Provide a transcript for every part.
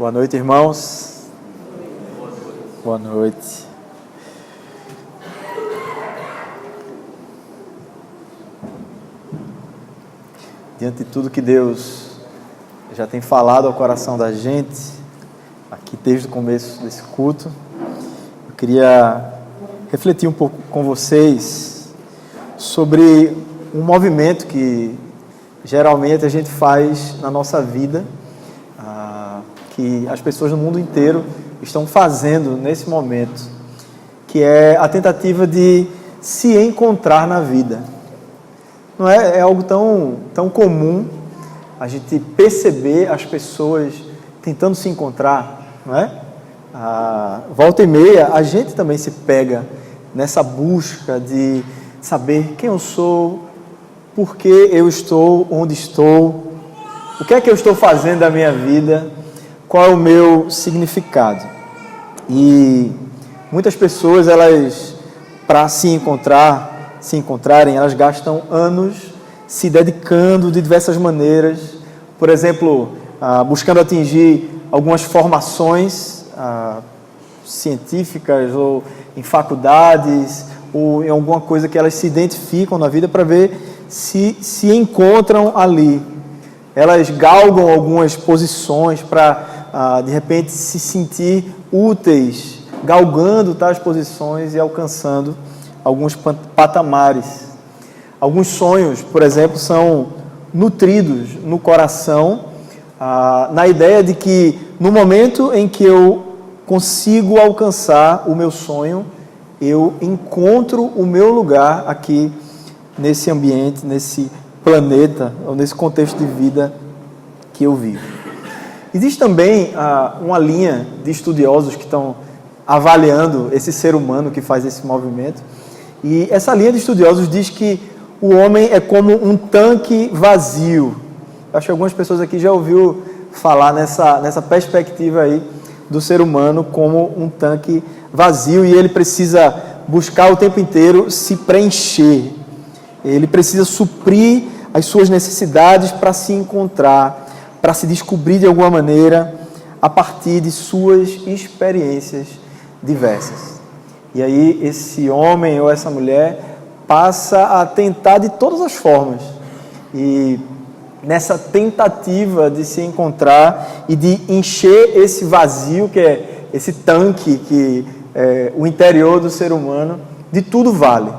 Boa noite, irmãos. Boa noite. Diante de tudo que Deus já tem falado ao coração da gente, aqui desde o começo desse culto, eu queria refletir um pouco com vocês sobre um movimento que geralmente a gente faz na nossa vida, que as pessoas no mundo inteiro estão fazendo nesse momento, que é a tentativa de se encontrar na vida. Não é, é algo tão comum a gente perceber as pessoas tentando se encontrar, não é? Volta e meia, a gente também se pega nessa busca de saber quem eu sou, por que eu estou onde estou, o que é que eu estou fazendo da minha vida, qual é o meu significado. E muitas pessoas, elas, para se encontrarem, elas gastam anos se dedicando de diversas maneiras, por exemplo, buscando atingir algumas formações científicas ou em faculdades ou em alguma coisa que elas se identificam na vida para ver se encontram ali. Elas galgam algumas posições para, de repente, se sentir úteis, galgando tais posições e alcançando alguns patamares. Alguns sonhos, por exemplo, são nutridos no coração, na ideia de que no momento em que eu consigo alcançar o meu sonho, eu encontro o meu lugar aqui nesse ambiente, nesse planeta, ou nesse contexto de vida que eu vivo. Existe também uma linha de estudiosos que estão avaliando esse ser humano que faz esse movimento, e essa linha de estudiosos diz que o homem é como um tanque vazio. Acho que algumas pessoas aqui já ouviram falar nessa perspectiva aí do ser humano como um tanque vazio, e ele precisa buscar o tempo inteiro se preencher. Ele precisa suprir as suas necessidades para se encontrar, para se descobrir de alguma maneira a partir de suas experiências diversas. E aí esse homem ou essa mulher passa a tentar de todas as formas. E nessa tentativa de se encontrar e de encher esse vazio, que é esse tanque, que é o interior do ser humano, de tudo vale.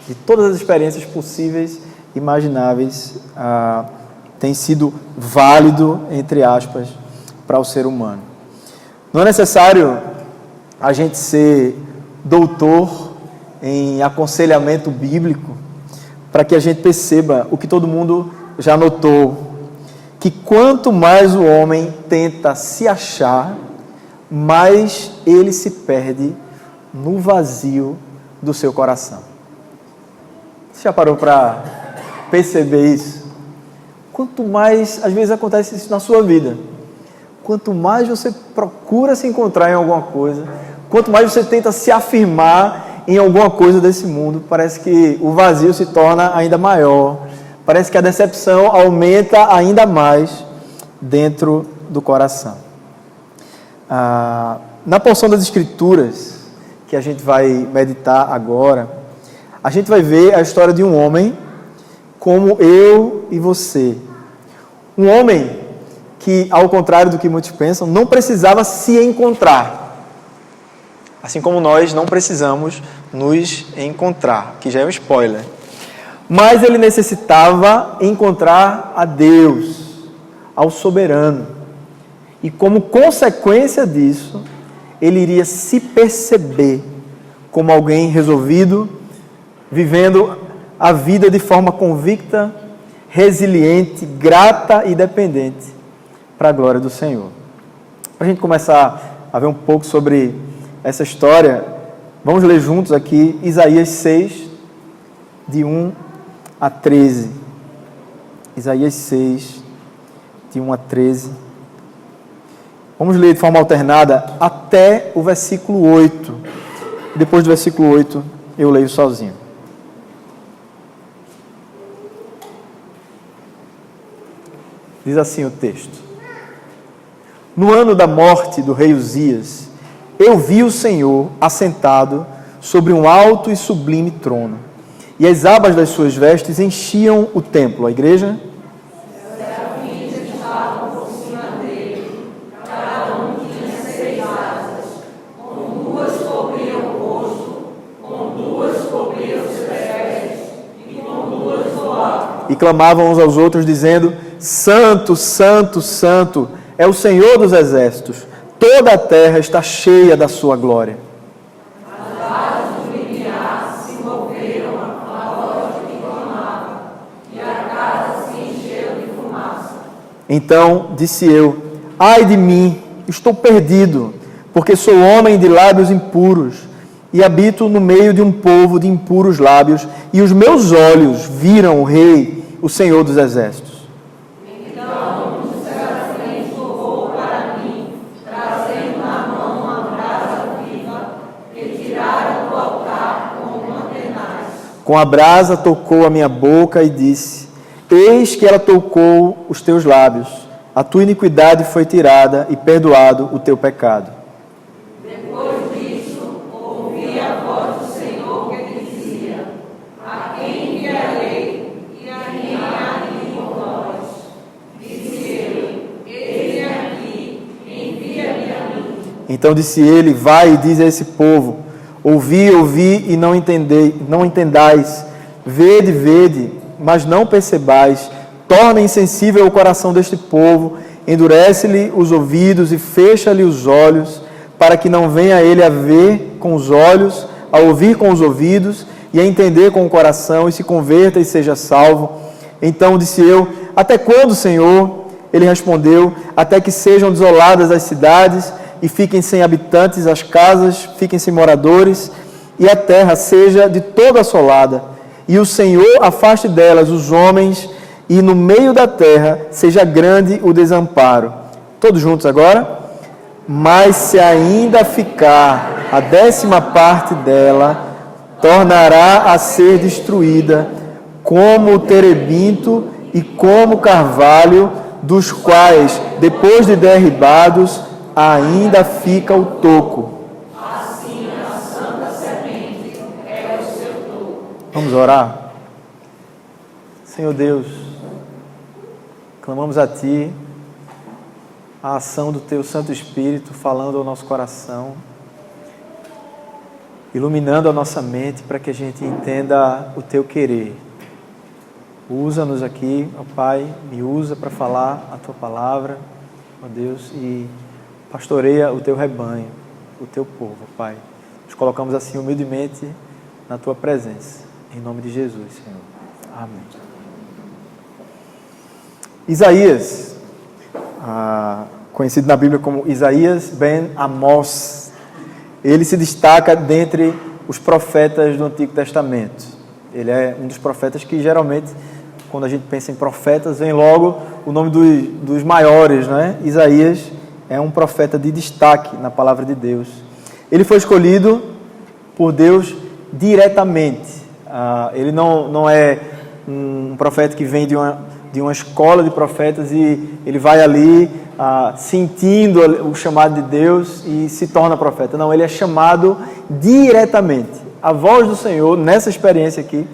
De todas as experiências possíveis, imagináveis, tem sido válido, entre aspas, para o ser humano. Não é necessário a gente ser doutor em aconselhamento bíblico para que a gente perceba o que todo mundo já notou, que quanto mais o homem tenta se achar, mais ele se perde no vazio do seu coração. Você já parou para perceber isso? Quanto mais, às vezes acontece isso na sua vida, quanto mais você procura se encontrar em alguma coisa, quanto mais você tenta se afirmar em alguma coisa desse mundo, parece que o vazio se torna ainda maior, parece que a decepção aumenta ainda mais dentro do coração. Na porção das Escrituras que a gente vai meditar agora, a gente vai ver a história de um homem como eu e você. Um homem que, ao contrário do que muitos pensam, não precisava se encontrar. Assim como nós não precisamos nos encontrar, que já é um spoiler. Mas ele necessitava encontrar a Deus, ao soberano. E como consequência disso, ele iria se perceber como alguém resolvido, vivendo a vida de forma convicta, resiliente, grata e dependente para a glória do Senhor. Para a gente começar a ver um pouco sobre essa história, vamos ler juntos aqui Isaías 6, de 1 a 13. Isaías 6, de 1 a 13. Vamos ler de forma alternada até o versículo 8. Depois do versículo 8, eu leio sozinho. Diz assim o texto: No ano da morte do rei Uzias, eu vi o Senhor assentado sobre um alto e sublime trono, e as abas das suas vestes enchiam o templo, a igreja. E clamavam uns aos outros, dizendo: Santo, Santo, Santo é o Senhor dos exércitos, toda a terra está cheia da sua glória. As asas do limiar se moveram à voz que clamava, e a casa se encheu de fumaça. Então disse eu: ai de mim, estou perdido, porque sou homem de lábios impuros, e habito no meio de um povo de impuros lábios, e os meus olhos viram o Rei, o Senhor dos exércitos. Então o serafim voou para mim, trazendo na mão uma brasa viva, que tirara do altar com uma tenaz. Com a brasa tocou a minha boca e disse: eis que ela tocou os teus lábios, a tua iniquidade foi tirada e perdoado o teu pecado. Depois disso, ouvi a voz do Senhor que dizia: a quem enviarei e a quem há de ir por nós? Disse ele: eis-me aqui, envia-me a mim. Então disse ele: vai e diz a esse povo: ouvi, ouvi e não entendais, vede, vede, mas não percebais, torna insensível o coração deste povo, endurece-lhe os ouvidos e fecha-lhe os olhos, para que não venha ele a ver com os olhos, a ouvir com os ouvidos e a entender com o coração, e se converta e seja salvo. Então disse eu: até quando, Senhor? Ele respondeu: até que sejam desoladas as cidades e fiquem sem habitantes as casas, fiquem sem moradores, e a terra seja de toda assolada, e o Senhor afaste delas os homens, e no meio da terra seja grande o desamparo. Todos juntos agora? Mas se ainda ficar a 10ª parte dela, tornará a ser destruída, como o terebinto e como o carvalho, dos quais, depois de derribados, ainda fica o toco. Assim a santa semente é o seu toco. Vamos orar? Senhor Deus, clamamos a Ti a ação do Teu Santo Espírito falando ao nosso coração, iluminando a nossa mente para que a gente entenda o Teu querer. Usa-nos aqui, ó Pai, me usa para falar a Tua palavra, ó Deus, e pastoreia o Teu rebanho, o Teu povo, ó Pai. Nos colocamos assim humildemente na Tua presença, em nome de Jesus, Senhor. Amém. Isaías, conhecido na Bíblia como Isaías ben Amós, ele se destaca dentre os profetas do Antigo Testamento. Ele é um dos profetas que geralmente, quando a gente pensa em profetas, vem logo o nome dos maiores, né? Isaías é um profeta de destaque na palavra de Deus. Ele foi escolhido por Deus diretamente. Ele não é um profeta que vem de uma escola de profetas e ele vai ali sentindo o chamado de Deus e se torna profeta. Não, ele é chamado diretamente. A voz do Senhor, nessa experiência aqui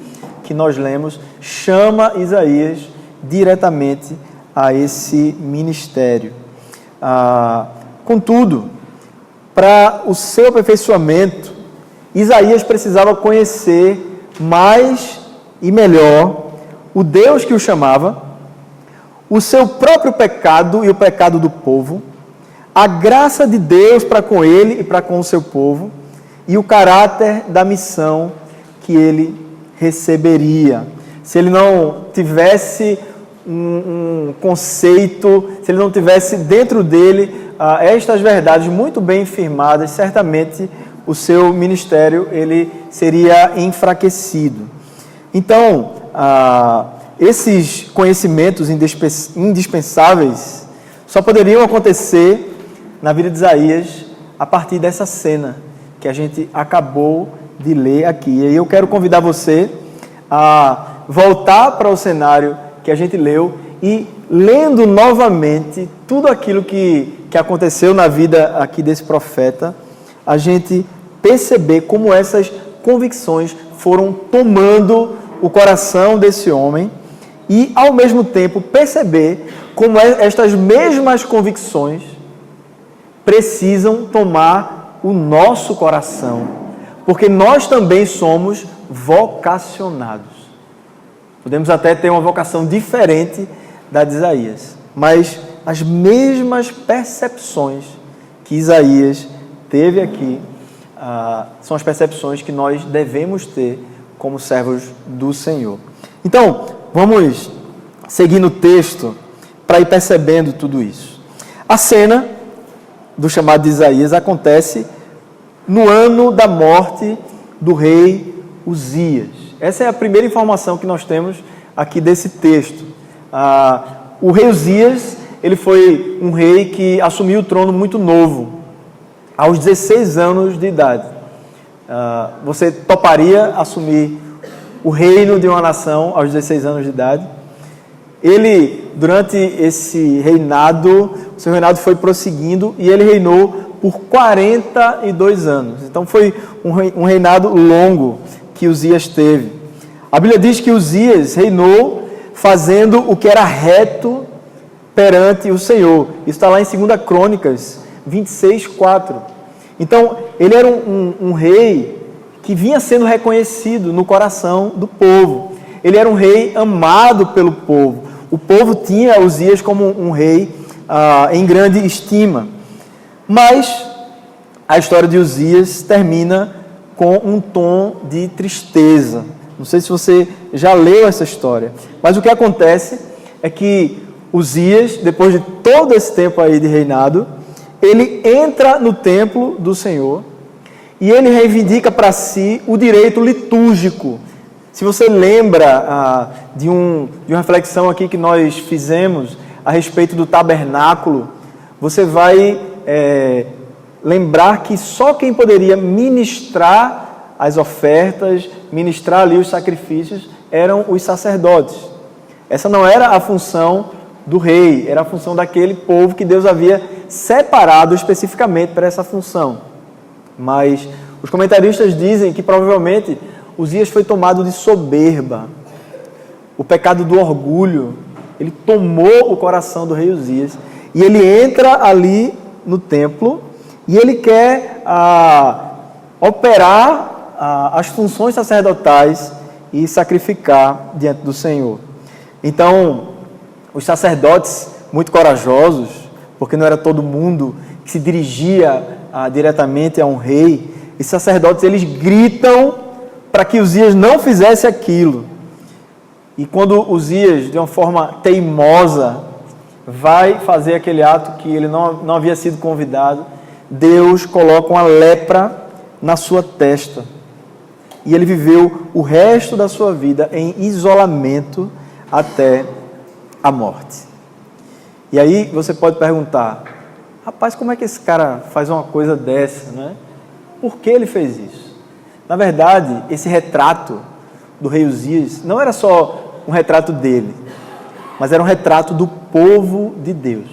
que nós lemos, chama Isaías diretamente a esse ministério. Contudo, para o seu aperfeiçoamento, Isaías precisava conhecer mais e melhor o Deus que o chamava, o seu próprio pecado e o pecado do povo, a graça de Deus para com ele e para com o seu povo, e o caráter da missão que ele receberia. Se ele não tivesse um conceito, se ele não tivesse dentro dele estas verdades muito bem firmadas, certamente o seu ministério ele seria enfraquecido. Então, esses conhecimentos indispensáveis só poderiam acontecer na vida de Isaías a partir dessa cena que a gente acabou de ler aqui. E aí eu quero convidar você a voltar para o cenário que a gente leu e lendo novamente tudo aquilo que que aconteceu na vida aqui desse profeta, a gente perceber como essas convicções foram tomando o coração desse homem e, ao mesmo tempo, perceber como estas mesmas convicções precisam tomar o nosso coração, porque nós também somos vocacionados. Podemos até ter uma vocação diferente da de Isaías, mas as mesmas percepções que Isaías teve aqui são as percepções que nós devemos ter como servos do Senhor. Então, vamos seguir no texto para ir percebendo tudo isso. A cena do chamado de Isaías acontece no ano da morte do rei Uzias. Essa é a primeira informação que nós temos aqui desse texto. O rei Uzias, ele foi um rei que assumiu o trono muito novo, aos 16 anos de idade. Você toparia assumir o reino de uma nação aos 16 anos de idade? Ele, durante esse reinado, o seu reinado foi prosseguindo e ele reinou por 42 anos. Então foi um reinado longo que Uzias teve. A Bíblia diz que Uzias reinou fazendo o que era reto perante o Senhor. Isso está lá em 2 Crônicas 26:4. Então, ele era um rei que vinha sendo reconhecido no coração do povo. Ele era um rei amado pelo povo. O povo tinha Uzias como um rei em grande estima. Mas a história de Uzias termina com um tom de tristeza. Não sei se você já leu essa história, mas o que acontece é que Uzias, depois de todo esse tempo aí de reinado, ele entra no templo do Senhor e ele reivindica para si o direito litúrgico. Se você lembra de uma reflexão aqui que nós fizemos a respeito do tabernáculo, você vai lembrar que só quem poderia ministrar as ofertas, ministrar ali os sacrifícios, eram os sacerdotes. Essa não era a função do rei, era a função daquele povo que Deus havia separado especificamente para essa função. Mas os comentaristas dizem que provavelmente Uzias foi tomado de soberba. O pecado do orgulho, ele tomou o coração do rei Uzias e ele entra ali no templo e ele quer operar as funções sacerdotais e sacrificar diante do Senhor. Então, os sacerdotes, muito corajosos, porque não era todo mundo que se dirigia diretamente a um rei, os sacerdotes, eles gritam para que Uzias não fizesse aquilo. E quando Uzias, de uma forma teimosa, vai fazer aquele ato que ele não havia sido convidado, Deus coloca uma lepra na sua testa. E ele viveu o resto da sua vida em isolamento até a morte. E aí você pode perguntar, rapaz, como é que esse cara faz uma coisa dessa, né? Por que ele fez isso? Na verdade, esse retrato do rei Uzias não era só um retrato dele, mas era um retrato do povo de Deus.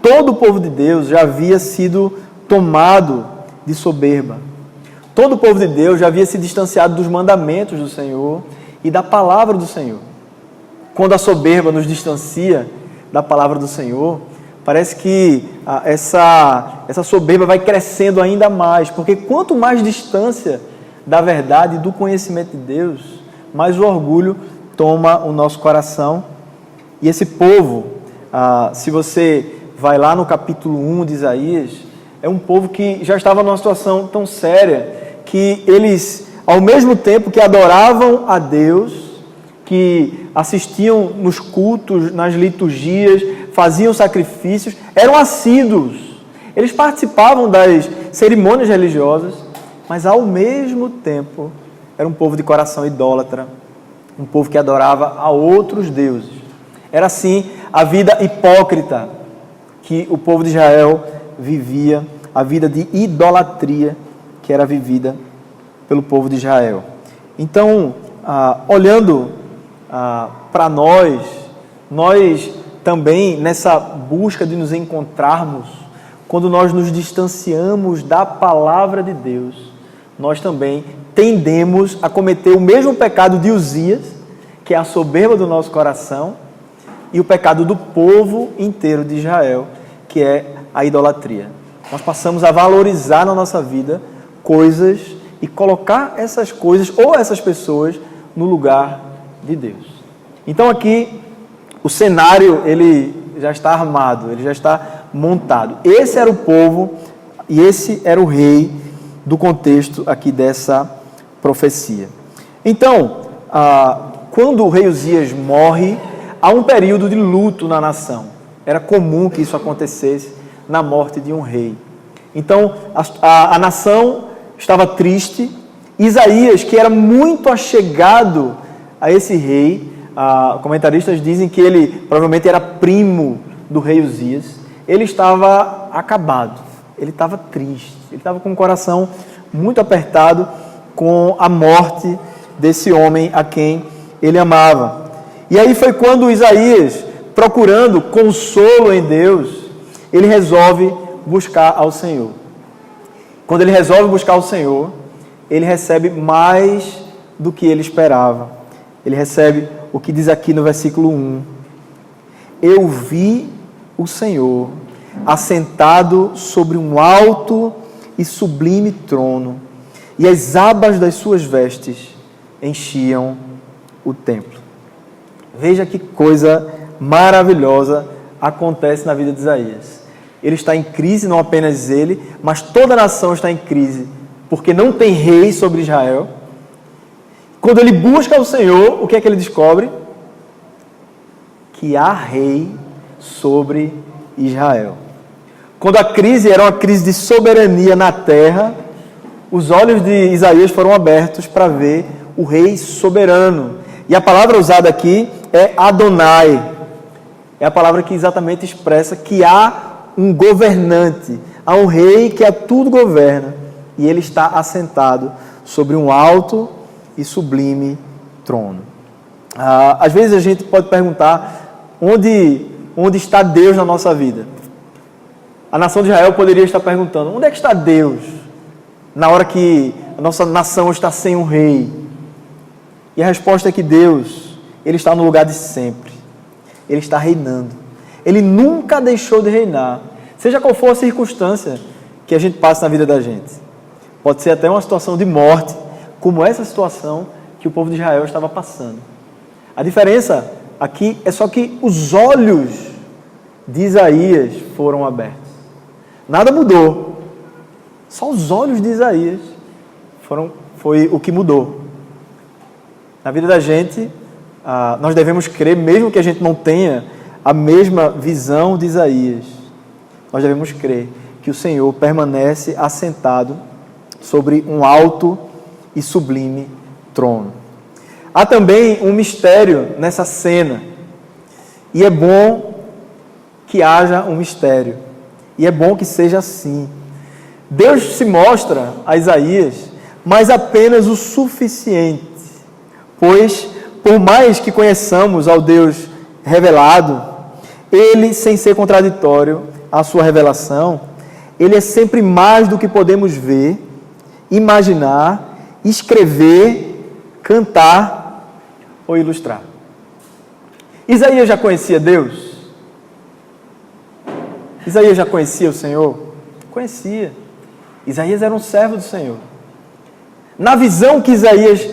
Todo o povo de Deus já havia sido tomado de soberba. Todo o povo de Deus já havia se distanciado dos mandamentos do Senhor e da palavra do Senhor. Quando a soberba nos distancia da palavra do Senhor, parece que essa soberba vai crescendo ainda mais, porque quanto mais distância da verdade e do conhecimento de Deus, mais o orgulho toma o nosso coração. E esse povo, se você vai lá no capítulo 1 de Isaías, é um povo que já estava numa situação tão séria que eles, ao mesmo tempo que adoravam a Deus, que assistiam nos cultos, nas liturgias, faziam sacrifícios, eram assíduos. Eles participavam das cerimônias religiosas, mas ao mesmo tempo era um povo de coração idólatra, um povo que adorava a outros deuses. Era assim a vida hipócrita que o povo de Israel vivia, a vida de idolatria que era vivida pelo povo de Israel. Então, olhando para nós também nessa busca de nos encontrarmos, quando nós nos distanciamos da palavra de Deus, nós também tendemos a cometer o mesmo pecado de Uzias, que é a soberba do nosso coração, e o pecado do povo inteiro de Israel, que é a idolatria. Nós passamos a valorizar na nossa vida coisas e colocar essas coisas ou essas pessoas no lugar de Deus. Então aqui o cenário ele já está armado, ele já está montado. Esse era o povo e esse era o rei do contexto aqui dessa profecia. Então, quando o rei Uzias morre, há um período de luto na nação. Era comum que isso acontecesse na morte de um rei. Então, a nação estava triste. Isaías, que era muito achegado a esse rei, comentaristas dizem que ele provavelmente era primo do rei Uzias, ele estava acabado, ele estava triste, ele estava com o coração muito apertado com a morte desse homem a quem ele amava. E aí foi quando Isaías, procurando consolo em Deus, ele resolve buscar ao Senhor. Quando ele resolve buscar ao Senhor, ele recebe mais do que ele esperava. Ele recebe o que diz aqui no versículo 1. Eu vi o Senhor assentado sobre um alto e sublime trono, e as abas das suas vestes enchiam o templo. Veja que coisa maravilhosa acontece na vida de Isaías. Ele está em crise, não apenas ele, mas toda a nação está em crise, porque não tem rei sobre Israel. Quando ele busca o Senhor, o que é que ele descobre? Que há rei sobre Israel. Quando a crise era uma crise de soberania na terra, os olhos de Isaías foram abertos para ver o rei soberano. E a palavra usada aqui é Adonai. É a palavra que exatamente expressa que há um governante, há um rei que a tudo governa, e ele está assentado sobre um alto e sublime trono. Às vezes a gente pode perguntar onde está Deus na nossa vida. A nação de Israel poderia estar perguntando: onde é que está Deus na hora que a nossa nação está sem um rei? E a resposta é que Deus, Ele está no lugar de sempre. Ele está reinando. Ele nunca deixou de reinar, seja qual for a circunstância que a gente passa na vida da gente. Pode ser até uma situação de morte, como essa situação que o povo de Israel estava passando. A diferença aqui é só que os olhos de Isaías foram abertos. Nada mudou. Só os olhos de Isaías foi o que mudou. Na vida da gente, nós devemos crer, mesmo que a gente não tenha a mesma visão de Isaías, nós devemos crer que o Senhor permanece assentado sobre um alto e sublime trono. Há também um mistério nessa cena, e é bom que haja um mistério, e é bom que seja assim. Deus se mostra a Isaías, mas apenas o suficiente, pois, por mais que conheçamos ao Deus revelado, Ele, sem ser contraditório à sua revelação, Ele é sempre mais do que podemos ver, imaginar, escrever, cantar ou ilustrar. Isaías já conhecia Deus? Isaías já conhecia o Senhor? Conhecia. Isaías era um servo do Senhor. Na visão que Isaías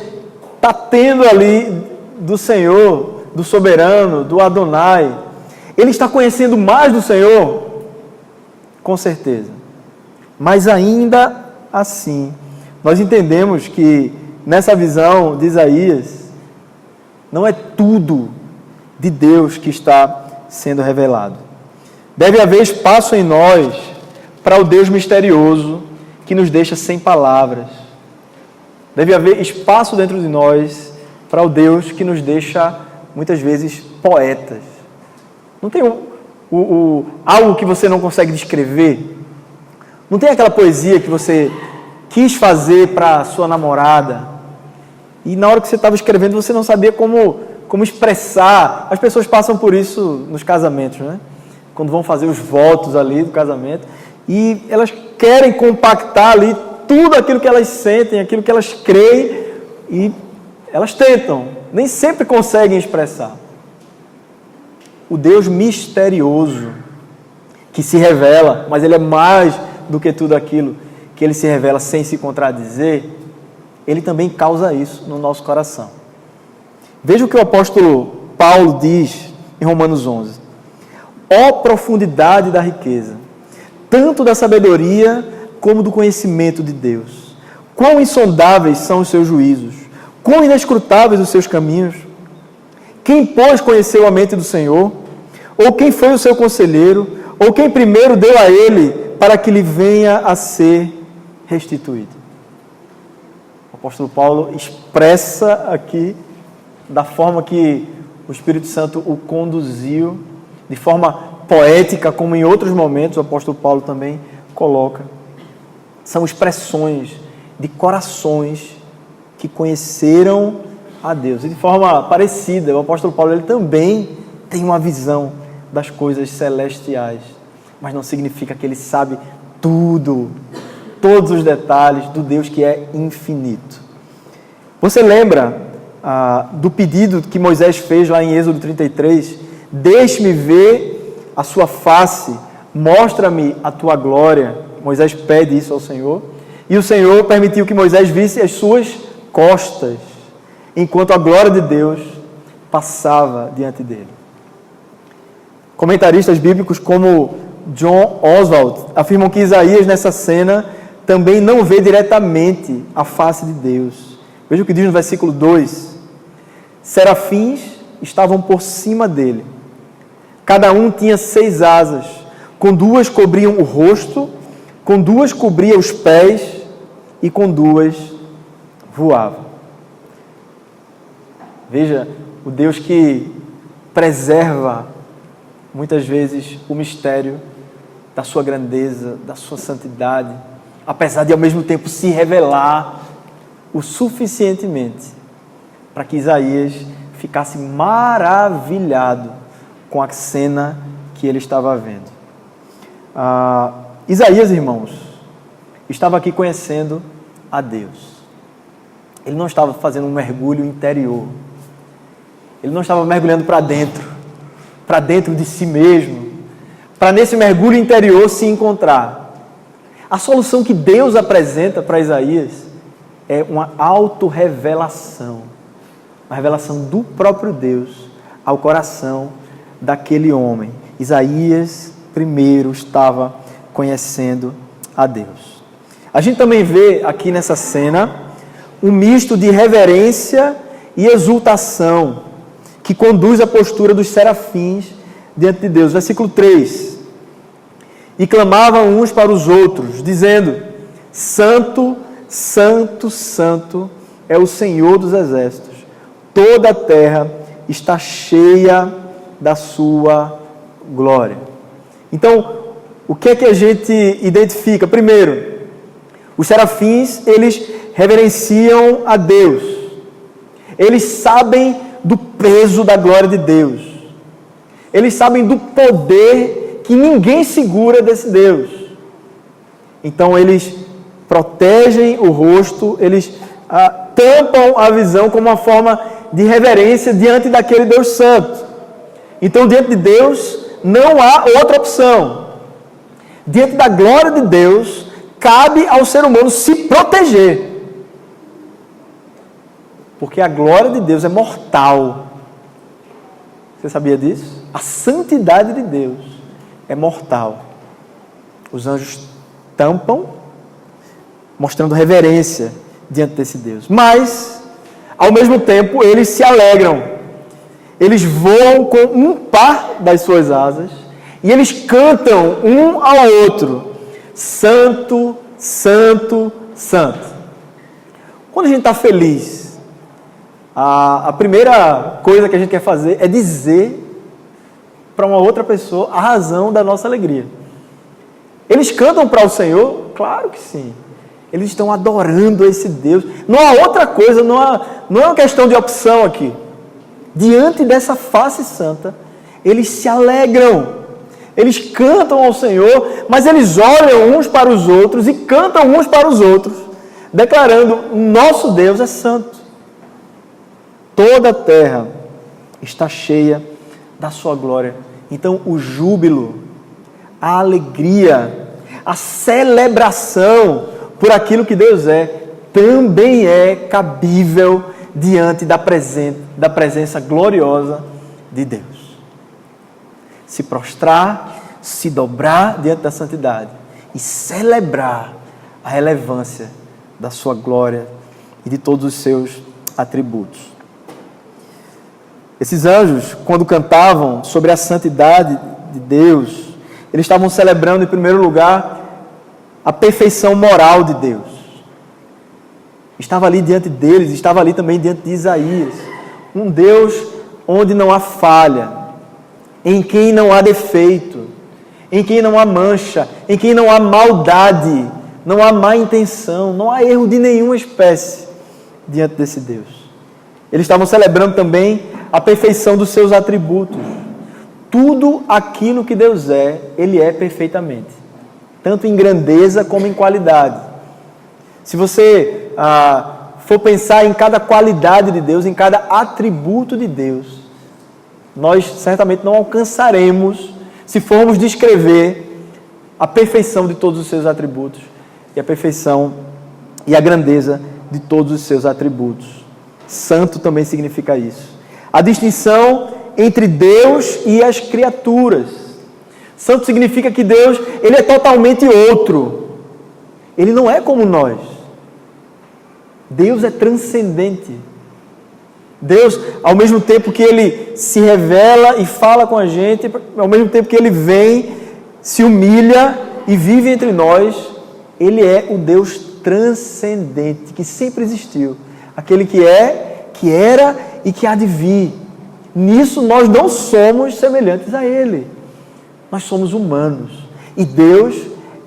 está tendo ali do Senhor, do soberano, do Adonai, ele está conhecendo mais do Senhor? Com certeza. Mas ainda assim, nós entendemos que nessa visão de Isaías, não é tudo de Deus que está sendo revelado. Deve haver espaço em nós para o Deus misterioso que nos deixa sem palavras. Deve haver espaço dentro de nós para o Deus que nos deixa, muitas vezes, poetas. Não tem algo que você não consegue descrever? Não tem aquela poesia que você quis fazer para sua namorada e na hora que você estava escrevendo você não sabia como como expressar. As pessoas passam por isso nos casamentos, né? Quando vão fazer os votos ali do casamento, e elas querem compactar ali tudo aquilo que elas sentem, aquilo que elas creem, e elas tentam, nem sempre conseguem expressar. O Deus misterioso que se revela, mas Ele é mais do que tudo aquilo que Ele se revela sem se contradizer, Ele também causa isso no nosso coração. Veja o que o apóstolo Paulo diz em Romanos 11. Ó profundidade da riqueza, tanto da sabedoria como do conhecimento de Deus. Quão insondáveis são os seus juízos, quão inescrutáveis os seus caminhos. Quem, pois, conheceu a mente do Senhor? Ou quem foi o seu conselheiro? Ou quem primeiro deu a ele para que lhe venha a ser restituído? O apóstolo Paulo expressa aqui da forma que o Espírito Santo o conduziu, de forma poética, como em outros momentos o apóstolo Paulo também coloca. São expressões de corações que conheceram a Deus. E de forma parecida, o apóstolo Paulo ele também tem uma visão das coisas celestiais, mas não significa que ele sabe tudo, todos os detalhes do Deus que é infinito. Você lembra do pedido que Moisés fez lá em Êxodo 33? Deixe-me ver a sua face, mostra-me a tua glória. Moisés pede isso ao Senhor, e o Senhor permitiu que Moisés visse as suas costas, enquanto a glória de Deus passava diante dele. Comentaristas bíblicos como John Oswald afirmam que Isaías nessa cena também não vê diretamente a face de Deus. Veja o que diz no versículo 2. Serafins estavam por cima dele. Cada um tinha 6 asas. Com 2 cobriam o rosto, com 2 cobria os pés e com 2 voava. Veja, o Deus que preserva muitas vezes o mistério da sua grandeza, da sua santidade, apesar de ao mesmo tempo se revelar o suficientemente para que Isaías ficasse maravilhado com a cena que ele estava vendo. Isaías, irmãos, estava aqui conhecendo a Deus. Ele não estava fazendo um mergulho interior. Ele não estava mergulhando para dentro de si mesmo, para nesse mergulho interior se encontrar. A solução que Deus apresenta para Isaías é uma autorrevelação, uma revelação do próprio Deus ao coração daquele homem. Isaías primeiro estava conhecendo a Deus. A gente também vê aqui nessa cena um misto de reverência e exultação que conduz à postura dos serafins diante de Deus. Versículo 3. E clamavam uns para os outros, dizendo: Santo, Santo, Santo é o Senhor dos exércitos. Toda a terra está cheia da sua glória. Então, o que é que a gente identifica? Primeiro, os serafins, eles reverenciam a Deus. Eles sabem do peso da glória de Deus. Eles sabem do poder que ninguém segura desse Deus. Então eles protegem o rosto, eles tampam a visão como uma forma de reverência diante daquele Deus santo. Então diante de Deus não há outra opção. Diante da glória de Deus, cabe ao ser humano se proteger. Porque a glória de Deus é mortal. Você sabia disso? A santidade de Deus é mortal. Os anjos tampam, mostrando reverência diante desse Deus. Mas, ao mesmo tempo, eles se alegram. Eles voam com um par das suas asas e eles cantam um ao outro: Santo, Santo, Santo. Quando a gente está feliz, a primeira coisa que a gente quer fazer é dizer para uma outra pessoa a razão da nossa alegria. Eles cantam para o Senhor? Claro que sim. Eles estão adorando esse Deus. Não há outra coisa, não é uma questão de opção aqui. diante dessa face santa, eles se alegram, eles cantam ao Senhor, mas eles olham uns para os outros e cantam uns para os outros, declarando: nosso Deus é santo. Toda a terra está cheia da sua glória. Então o júbilo, a alegria, a celebração por aquilo que Deus é, também é cabível diante da presença gloriosa de Deus. Se prostrar, se dobrar diante da santidade e celebrar a relevância da sua glória e de todos os seus atributos. Esses anjos, quando cantavam sobre a santidade de Deus, eles estavam celebrando, em primeiro lugar, a perfeição moral de Deus. Estava ali diante deles, estava ali também diante de Isaías. Um Deus onde não há falha, em quem não há defeito, em quem não há mancha, em quem não há maldade, não há má intenção, não há erro de nenhuma espécie diante desse Deus. Eles estavam celebrando também a perfeição dos seus atributos. Tudo aquilo que Deus é, Ele é perfeitamente, tanto em grandeza como em qualidade. Se você for pensar em cada qualidade de Deus, em cada atributo de Deus, nós certamente não alcançaremos se formos descrever a perfeição de todos os seus atributos e a perfeição e a grandeza de todos os seus atributos. Santo também significa isso. A distinção entre Deus e as criaturas. Santo significa que Deus, Ele é totalmente outro. Ele não é como nós. Deus é transcendente. Deus, ao mesmo tempo que Ele se revela e fala com a gente, ao mesmo tempo que Ele vem, se humilha e vive entre nós, Ele é o Deus transcendente, que sempre existiu. Aquele que é, que era e que há de vir. Nisso nós não somos semelhantes a Ele. Nós somos humanos. E Deus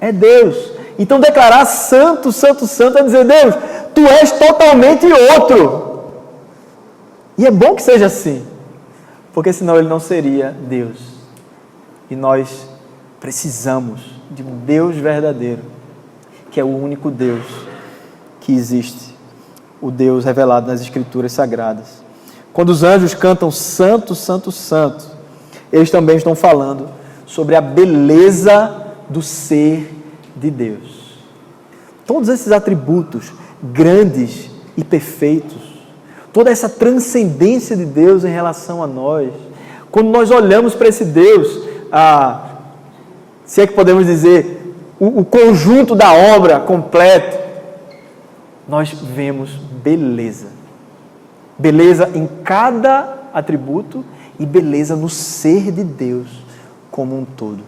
é Deus. Então declarar santo, santo, santo é dizer: Deus, Tu és totalmente outro. E é bom que seja assim, porque senão Ele não seria Deus. E nós precisamos de um Deus verdadeiro, que é o único Deus que existe, o Deus revelado nas Escrituras Sagradas. Quando os anjos cantam santo, santo, santo, eles também estão falando sobre a beleza do ser de Deus. Todos esses atributos grandes e perfeitos, toda essa transcendência de Deus em relação a nós, quando nós olhamos para esse Deus, se é que podemos dizer, o conjunto da obra completo, nós vemos beleza. Beleza em cada atributo e beleza no ser de Deus como um todo.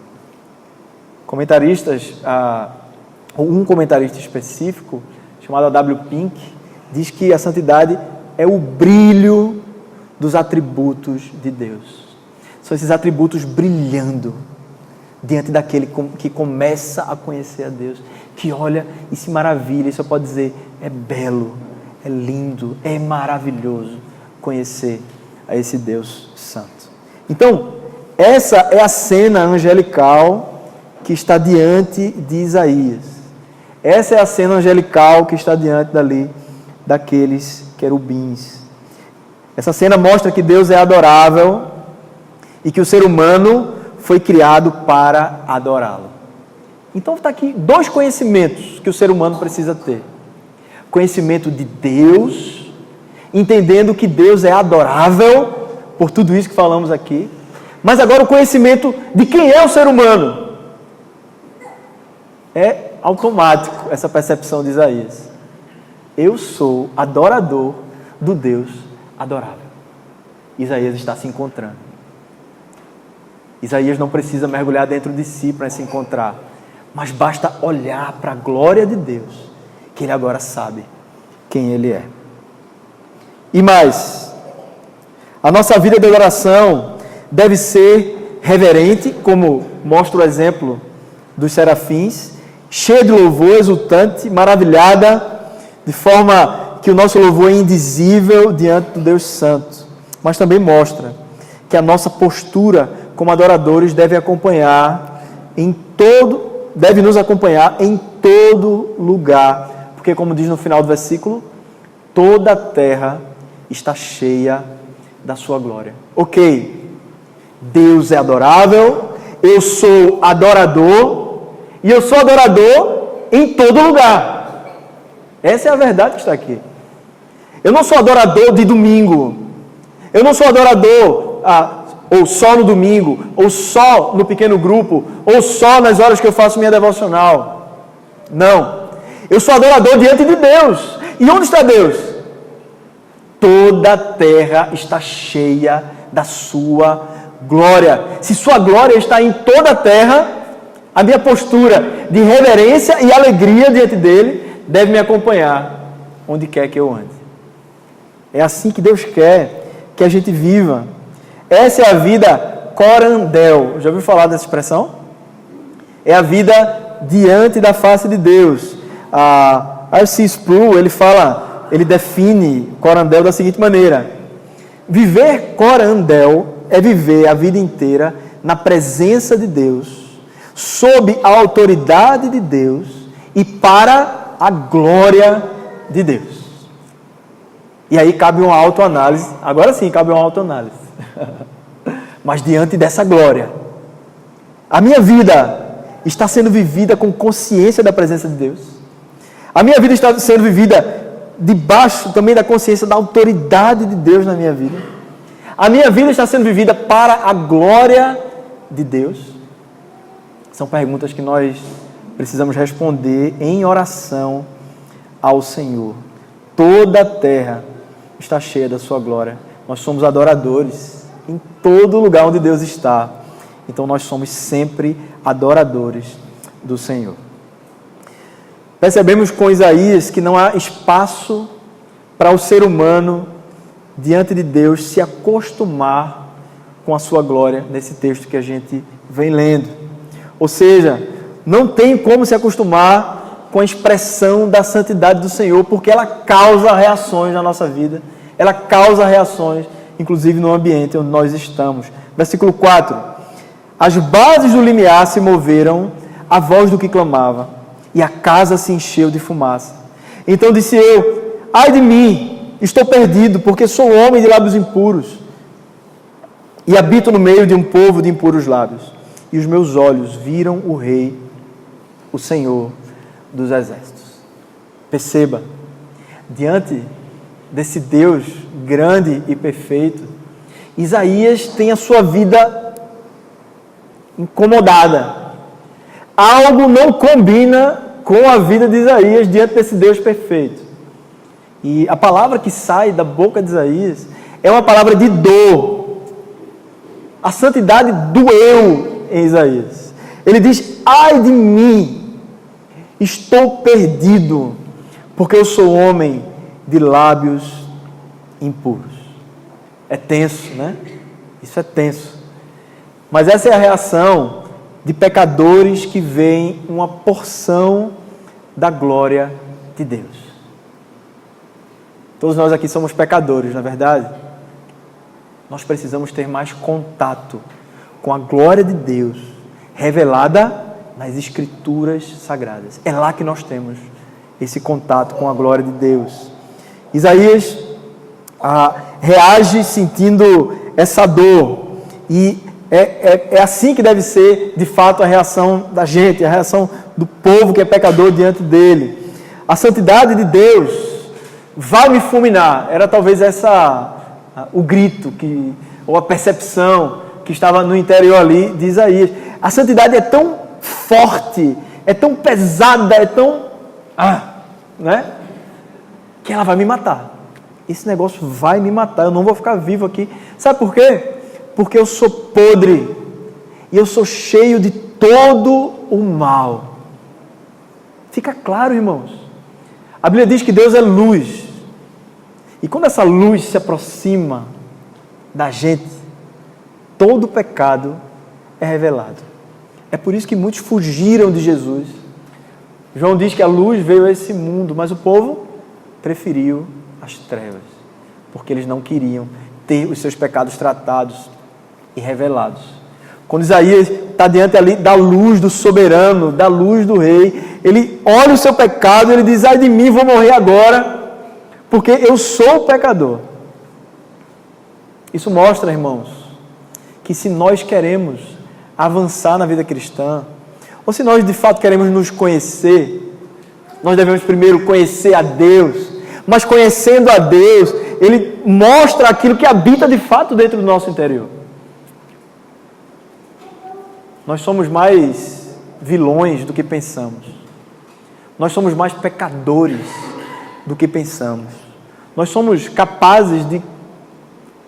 Comentaristas, um comentarista específico, chamado A.W. Pink, diz que a santidade é o brilho dos atributos de Deus. São esses atributos brilhando diante daquele que começa a conhecer a Deus, que olha e se maravilha, e só pode dizer: é belo, é lindo, é maravilhoso conhecer a esse Deus santo. Então, essa é a cena angelical que está diante de Isaías. Essa é a cena angelical que está diante dali daqueles querubins. Essa cena mostra que Deus é adorável e que o ser humano foi criado para adorá-lo. Então está aqui dois conhecimentos que o ser humano precisa ter. Conhecimento de Deus, entendendo que Deus é adorável, por tudo isso que falamos aqui, mas agora o conhecimento de quem é o ser humano. É automático essa percepção de Isaías. Eu sou adorador do Deus adorável. Isaías está se encontrando. Isaías não precisa mergulhar dentro de si para se encontrar, mas basta olhar para a glória de Deus, que ele agora sabe quem ele é. E mais, a nossa vida de adoração deve ser reverente, como mostra o exemplo dos serafins, cheia de louvor, exultante, maravilhada, de forma que o nosso louvor é indizível diante do Deus Santo. mas também mostra que a nossa postura como adoradores deve nos acompanhar em todo lugar, porque como diz no final do versículo, toda a terra está cheia da sua glória. Ok, Deus é adorável, eu sou adorador, e eu sou adorador em todo lugar. Essa é a verdade que está aqui. Eu não sou adorador de domingo, eu não sou adorador ou só no domingo, ou só no pequeno grupo, ou só nas horas que eu faço minha devocional. Não, eu sou adorador diante de Deus. E onde está Deus? Toda a terra está cheia da sua glória. Se sua glória está em toda a terra, a minha postura de reverência e alegria diante dele deve me acompanhar onde quer que eu ande. É assim que Deus quer que a gente viva. Essa é a vida corandel. Já ouviu falar dessa expressão? É a vida diante da face de Deus. R.C. Sproul, ele define corandel da seguinte maneira: viver corandel é viver a vida inteira na presença de Deus, sob a autoridade de Deus e para a glória de Deus. E aí cabe uma autoanálise. Agora sim cabe uma autoanálise. Mas diante dessa glória, a minha vida está sendo vivida com consciência da presença de Deus. A minha vida está sendo vivida debaixo também da consciência da autoridade de Deus na minha vida. A minha vida está sendo vivida para a glória de Deus. São perguntas que nós precisamos responder em oração ao Senhor. Toda a terra está cheia da sua glória. Nós somos adoradores em todo lugar onde Deus está. Então nós somos sempre adoradores do Senhor. Percebemos com Isaías que não há espaço para o ser humano diante de Deus se acostumar com a sua glória, nesse texto que a gente vem lendo. Ou seja, não tem como se acostumar com a expressão da santidade do Senhor, porque ela causa reações na nossa vida, ela causa reações, inclusive no ambiente onde nós estamos. Versículo 4: as bases do limiar se moveram à voz do que clamava, e a casa se encheu de fumaça. Então disse eu: ai de mim, estou perdido, porque sou homem de lábios impuros, e habito no meio de um povo de impuros lábios. E os meus olhos viram o Rei, o Senhor dos Exércitos. Perceba, diante desse Deus grande e perfeito, Isaías tem a sua vida incomodada. Algo não combina com a vida de Isaías diante desse Deus perfeito. E a palavra que sai da boca de Isaías é uma palavra de dor. A santidade doeu em Isaías. Ele diz: ai de mim, estou perdido, porque eu sou homem de lábios impuros. É tenso, né? Isso é tenso. Mas essa é a reação de pecadores que veem uma porção da glória de Deus. Todos nós aqui somos pecadores, não é verdade? Nós precisamos ter mais contato com a glória de Deus revelada nas Escrituras Sagradas. É lá que nós temos esse contato com a glória de Deus. Isaías reage sentindo essa dor, e é assim que deve ser de fato a reação da gente, a reação do povo que é pecador diante dele. A santidade de Deus vai me fulminar. Era talvez o grito ou a percepção que estava no interior ali de Isaías. A santidade é tão forte, é tão pesada, é tão né? Que ela vai me matar. Esse negócio vai me matar, eu não vou ficar vivo aqui. Sabe por quê? Porque eu sou podre e eu sou cheio de todo o mal. Fica claro, irmãos. A Bíblia diz que Deus é luz. E quando essa luz se aproxima da gente, todo pecado é revelado. É por isso que muitos fugiram de Jesus. João diz que a luz veio a esse mundo, mas o povo preferiu as trevas, porque eles não queriam ter os seus pecados tratados e revelados. Quando Isaías está diante ali da luz do soberano, da luz do rei, ele olha o seu pecado e ele diz: ai de mim, vou morrer agora, porque eu sou pecador. Isso mostra, irmãos, que se nós queremos avançar na vida cristã, ou se nós de fato queremos nos conhecer, nós devemos primeiro conhecer a Deus. Mas conhecendo a Deus, Ele mostra aquilo que habita de fato dentro do nosso interior. Nós somos mais vilões do que pensamos. Nós somos mais pecadores do que pensamos. Nós somos capazes de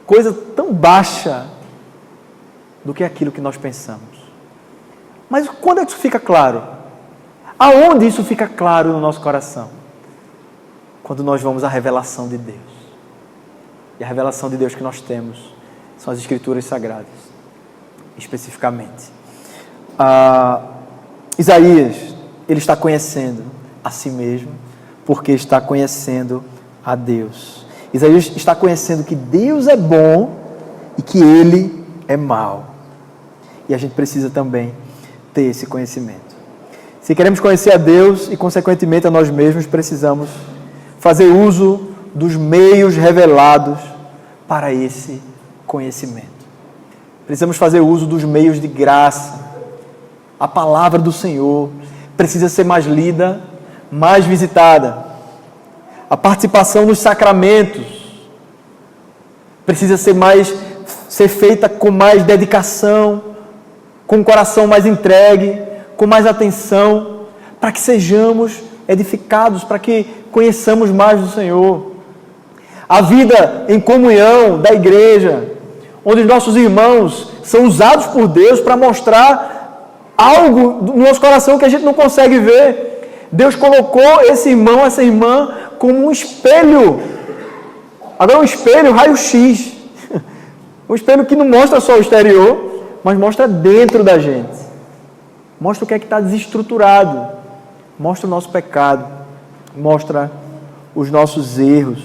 coisa tão baixa do que aquilo que nós pensamos. Mas quando é que isso fica claro? Aonde isso fica claro no nosso coração? Quando nós vamos à revelação de Deus. E a revelação de Deus que nós temos são as Escrituras Sagradas, especificamente. Isaías, ele está conhecendo a si mesmo, porque está conhecendo a Deus. Isaías está conhecendo que Deus é bom e que Ele é mau. E a gente precisa também ter esse conhecimento. Se queremos conhecer a Deus e, consequentemente, a nós mesmos, precisamos fazer uso dos meios revelados para esse conhecimento. Precisamos fazer uso dos meios de graça. A palavra do Senhor precisa ser mais lida, mais visitada. A participação nos sacramentos precisa ser feita com mais dedicação, com o coração mais entregue, com mais atenção, para que sejamos edificados, para que conheçamos mais do Senhor. A vida em comunhão da igreja, onde os nossos irmãos são usados por Deus para mostrar algo no nosso coração que a gente não consegue ver. Deus colocou esse irmão, essa irmã, como um espelho. Agora um espelho raio-x. Um espelho que não mostra só o exterior, mas mostra dentro da gente. Mostra o que é que está desestruturado. Mostra o nosso pecado. Mostra os nossos erros.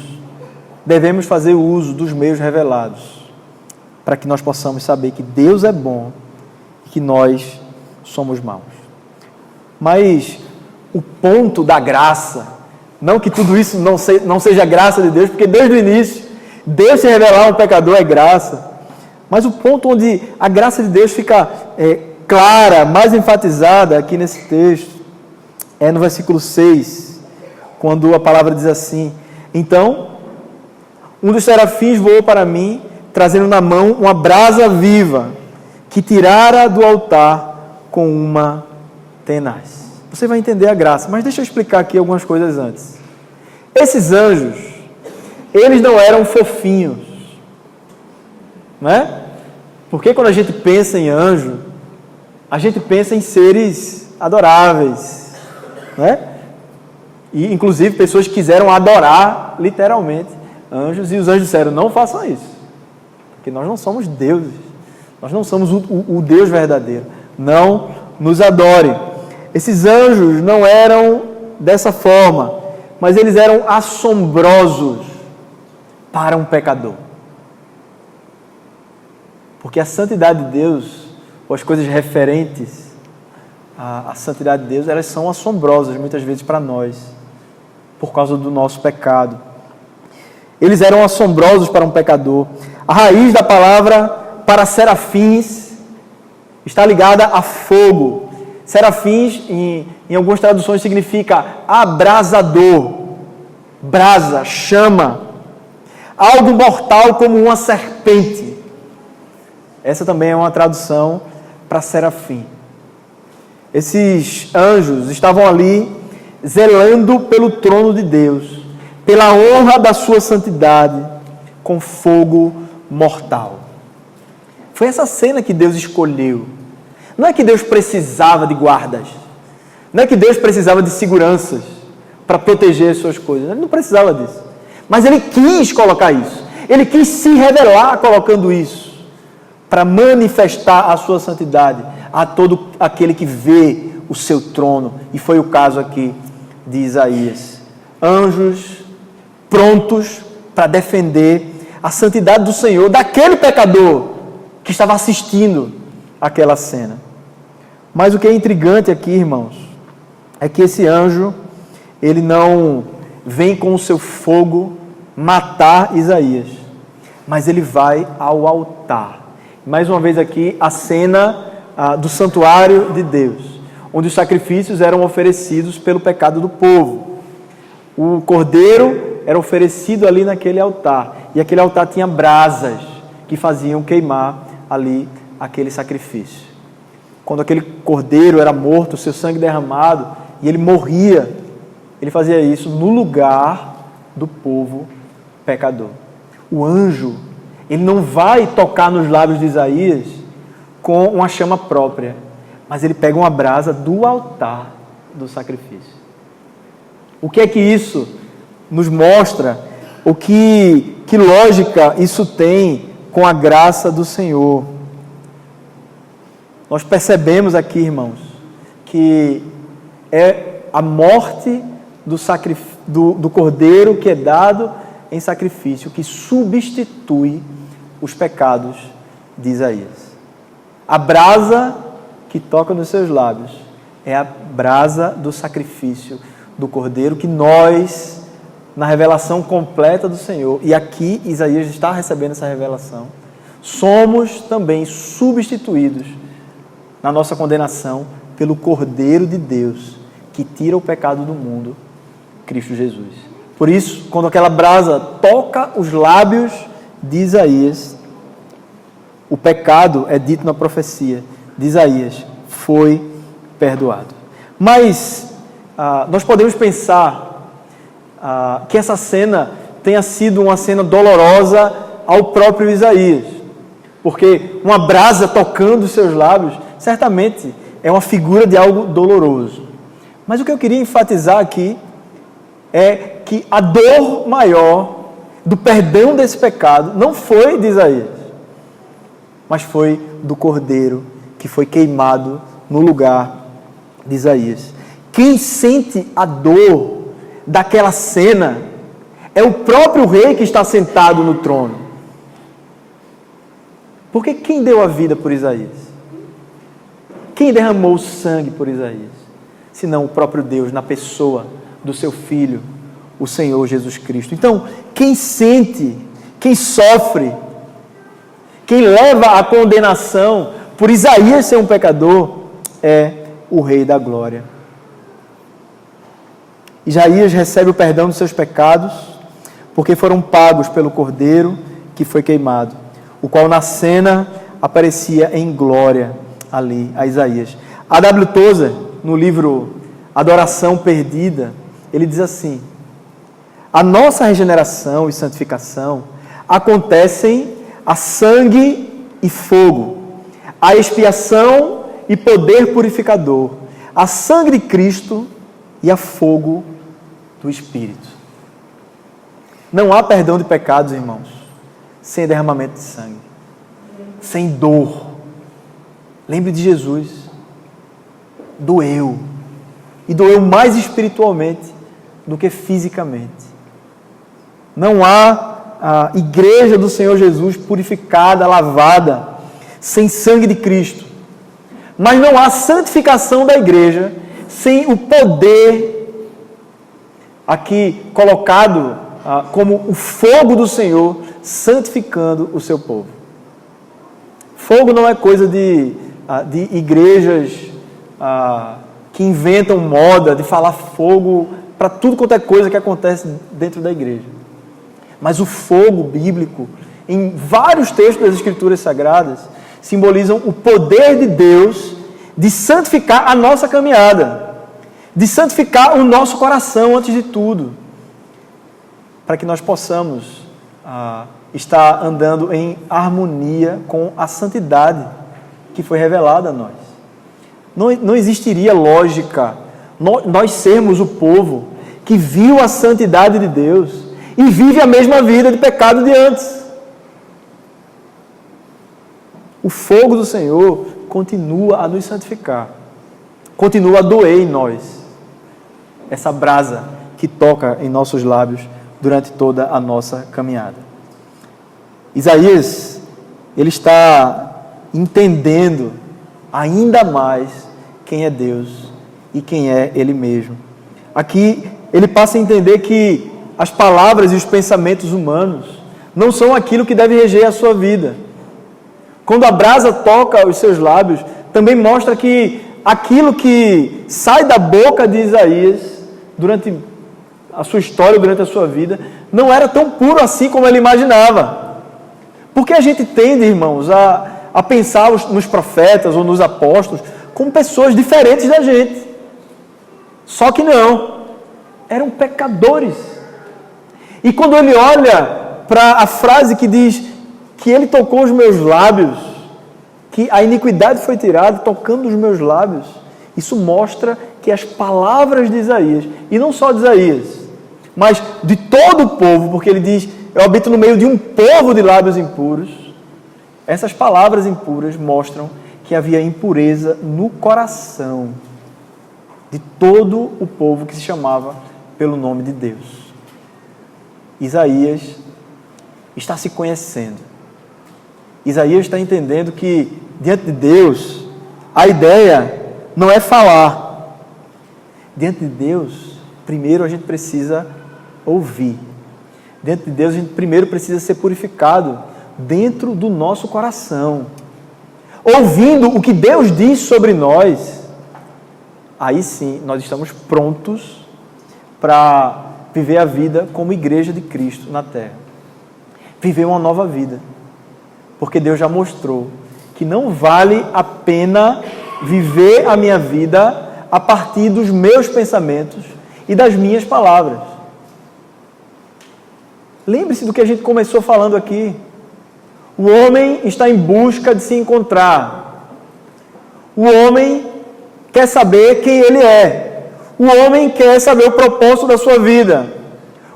Devemos fazer uso dos meios revelados para que nós possamos saber que Deus é bom e que nós somos maus. Mas o ponto da graça, não que tudo isso não seja graça de Deus, porque desde o início, Deus se revelar a um pecador é graça, mas o ponto onde a graça de Deus fica clara, mais enfatizada aqui nesse texto, é no versículo 6, quando a palavra diz assim: então, um dos serafins voou para mim, trazendo na mão uma brasa viva, que tirara do altar com uma tenaz. Você vai entender a graça, mas deixa eu explicar aqui algumas coisas antes. Esses anjos, eles não eram fofinhos, não é? Porque quando a gente pensa em anjo, a gente pensa em seres adoráveis, não é? E inclusive pessoas quiseram adorar literalmente anjos, e os anjos disseram: não façam isso, porque nós não somos deuses, nós não somos o Deus verdadeiro, não nos adore. Esses anjos não eram dessa forma, mas eles eram assombrosos para um pecador. Porque a santidade de Deus, ou as coisas referentes à santidade de Deus, elas são assombrosas muitas vezes para nós, por causa do nosso pecado. Eles eram assombrosos para um pecador. A raiz da palavra para serafins está ligada a fogo. Serafins, em algumas traduções, significa abrasador, brasa, chama, algo mortal como uma serpente. Essa também é uma tradução para serafim. Esses anjos estavam ali zelando pelo trono de Deus, pela honra da sua santidade, com fogo mortal. Foi essa cena que Deus escolheu. Não é que Deus precisava de guardas, não é que Deus precisava de seguranças para proteger as suas coisas, Ele não precisava disso, mas Ele quis colocar isso, Ele quis se revelar colocando isso, para manifestar a sua santidade a todo aquele que vê o seu trono, e foi o caso aqui de Isaías. Anjos prontos para defender a santidade do Senhor, daquele pecador que estava assistindo aquela cena. Mas o que é intrigante aqui, irmãos, é que esse anjo, ele não vem com o seu fogo matar Isaías, mas ele vai ao altar. Mais uma vez aqui, a cena do santuário de Deus, onde os sacrifícios eram oferecidos pelo pecado do povo. O cordeiro era oferecido ali naquele altar, e aquele altar tinha brasas que faziam queimar ali aquele sacrifício. Quando aquele cordeiro era morto, o seu sangue derramado, e ele morria, ele fazia isso no lugar do povo pecador. O anjo, ele não vai tocar nos lábios de Isaías com uma chama própria, mas ele pega uma brasa do altar do sacrifício. O que é que isso nos mostra? Que lógica isso tem com a graça do Senhor? Nós percebemos aqui, irmãos, que é a morte do cordeiro que é dado em sacrifício, que substitui os pecados de Isaías. A brasa que toca nos seus lábios é a brasa do sacrifício do cordeiro que nós, na revelação completa do Senhor, e aqui Isaías está recebendo essa revelação, somos também substituídos na nossa condenação pelo Cordeiro de Deus que tira o pecado do mundo, Cristo Jesus. Por isso, quando aquela brasa toca os lábios de Isaías, o pecado, é dito na profecia de Isaías, foi perdoado. Mas nós podemos pensar que essa cena tenha sido uma cena dolorosa ao próprio Isaías, porque uma brasa tocando os seus lábios certamente é uma figura de algo doloroso. Mas o que eu queria enfatizar aqui é que a dor maior do perdão desse pecado não foi de Isaías, mas foi do cordeiro que foi queimado no lugar de Isaías. Quem sente a dor daquela cena é o próprio rei que está sentado no trono. Porque quem deu a vida por Isaías? Quem derramou o sangue por Isaías? Senão o próprio Deus, na pessoa do seu Filho, o Senhor Jesus Cristo. Então, quem sente, quem sofre, quem leva a condenação por Isaías ser um pecador, é o Rei da Glória. Isaías recebe o perdão dos seus pecados, porque foram pagos pelo Cordeiro que foi queimado, o qual na cena aparecia em glória ali a Isaías. A.W. Tozer, no livro Adoração Perdida, ele diz assim: a nossa regeneração e santificação acontecem a sangue e fogo, a expiação e poder purificador, a sangue de Cristo e a fogo do Espírito. Não há perdão de pecados, irmãos, sem derramamento de sangue, sem dor. Lembre de Jesus. Doeu. E doeu mais espiritualmente do que fisicamente. Não há a igreja do Senhor Jesus purificada, lavada, sem sangue de Cristo. Mas não há santificação da igreja sem o poder aqui colocado como o fogo do Senhor santificando o seu povo. Fogo não é coisa de igrejas que inventam moda de falar fogo para tudo quanto é coisa que acontece dentro da igreja. Mas o fogo bíblico, em vários textos das Escrituras Sagradas, simbolizam o poder de Deus de santificar a nossa caminhada, de santificar o nosso coração antes de tudo, para que nós possamos estar andando em harmonia com a santidade que foi revelada a nós. Não existiria lógica nós sermos o povo que viu a santidade de Deus e vive a mesma vida de pecado de antes. O fogo do Senhor continua a nos santificar, continua a doer em nós essa brasa que toca em nossos lábios durante toda a nossa caminhada. Isaías, ele está entendendo ainda mais quem é Deus e quem é Ele mesmo. Aqui, ele passa a entender que as palavras e os pensamentos humanos não são aquilo que deve reger a sua vida. Quando a brasa toca os seus lábios, também mostra que aquilo que sai da boca de Isaías durante a sua história, durante a sua vida, não era tão puro assim como ele imaginava. Porque a gente tende, irmãos, a pensar nos profetas ou nos apóstolos como pessoas diferentes da gente. Só que não, eram pecadores. E quando ele olha para a frase que diz que ele tocou os meus lábios, que a iniquidade foi tirada tocando os meus lábios, isso mostra que as palavras de Isaías, e não só de Isaías, mas de todo o povo, porque ele diz, eu habito no meio de um povo de lábios impuros, essas palavras impuras mostram que havia impureza no coração de todo o povo que se chamava pelo nome de Deus. Isaías está se conhecendo. Isaías está entendendo que, diante de Deus, a ideia não é falar. Diante de Deus, primeiro a gente precisa ouvir. Diante de Deus, a gente primeiro precisa ser purificado dentro do nosso coração. Ouvindo o que Deus diz sobre nós, aí sim, nós estamos prontos para viver a vida como igreja de Cristo na terra. Viver uma nova vida. Porque Deus já mostrou que não vale a pena viver a minha vida a partir dos meus pensamentos e das minhas palavras. Lembre-se do que a gente começou falando aqui. O homem está em busca de se encontrar. O homem quer saber quem ele é. O homem quer saber o propósito da sua vida.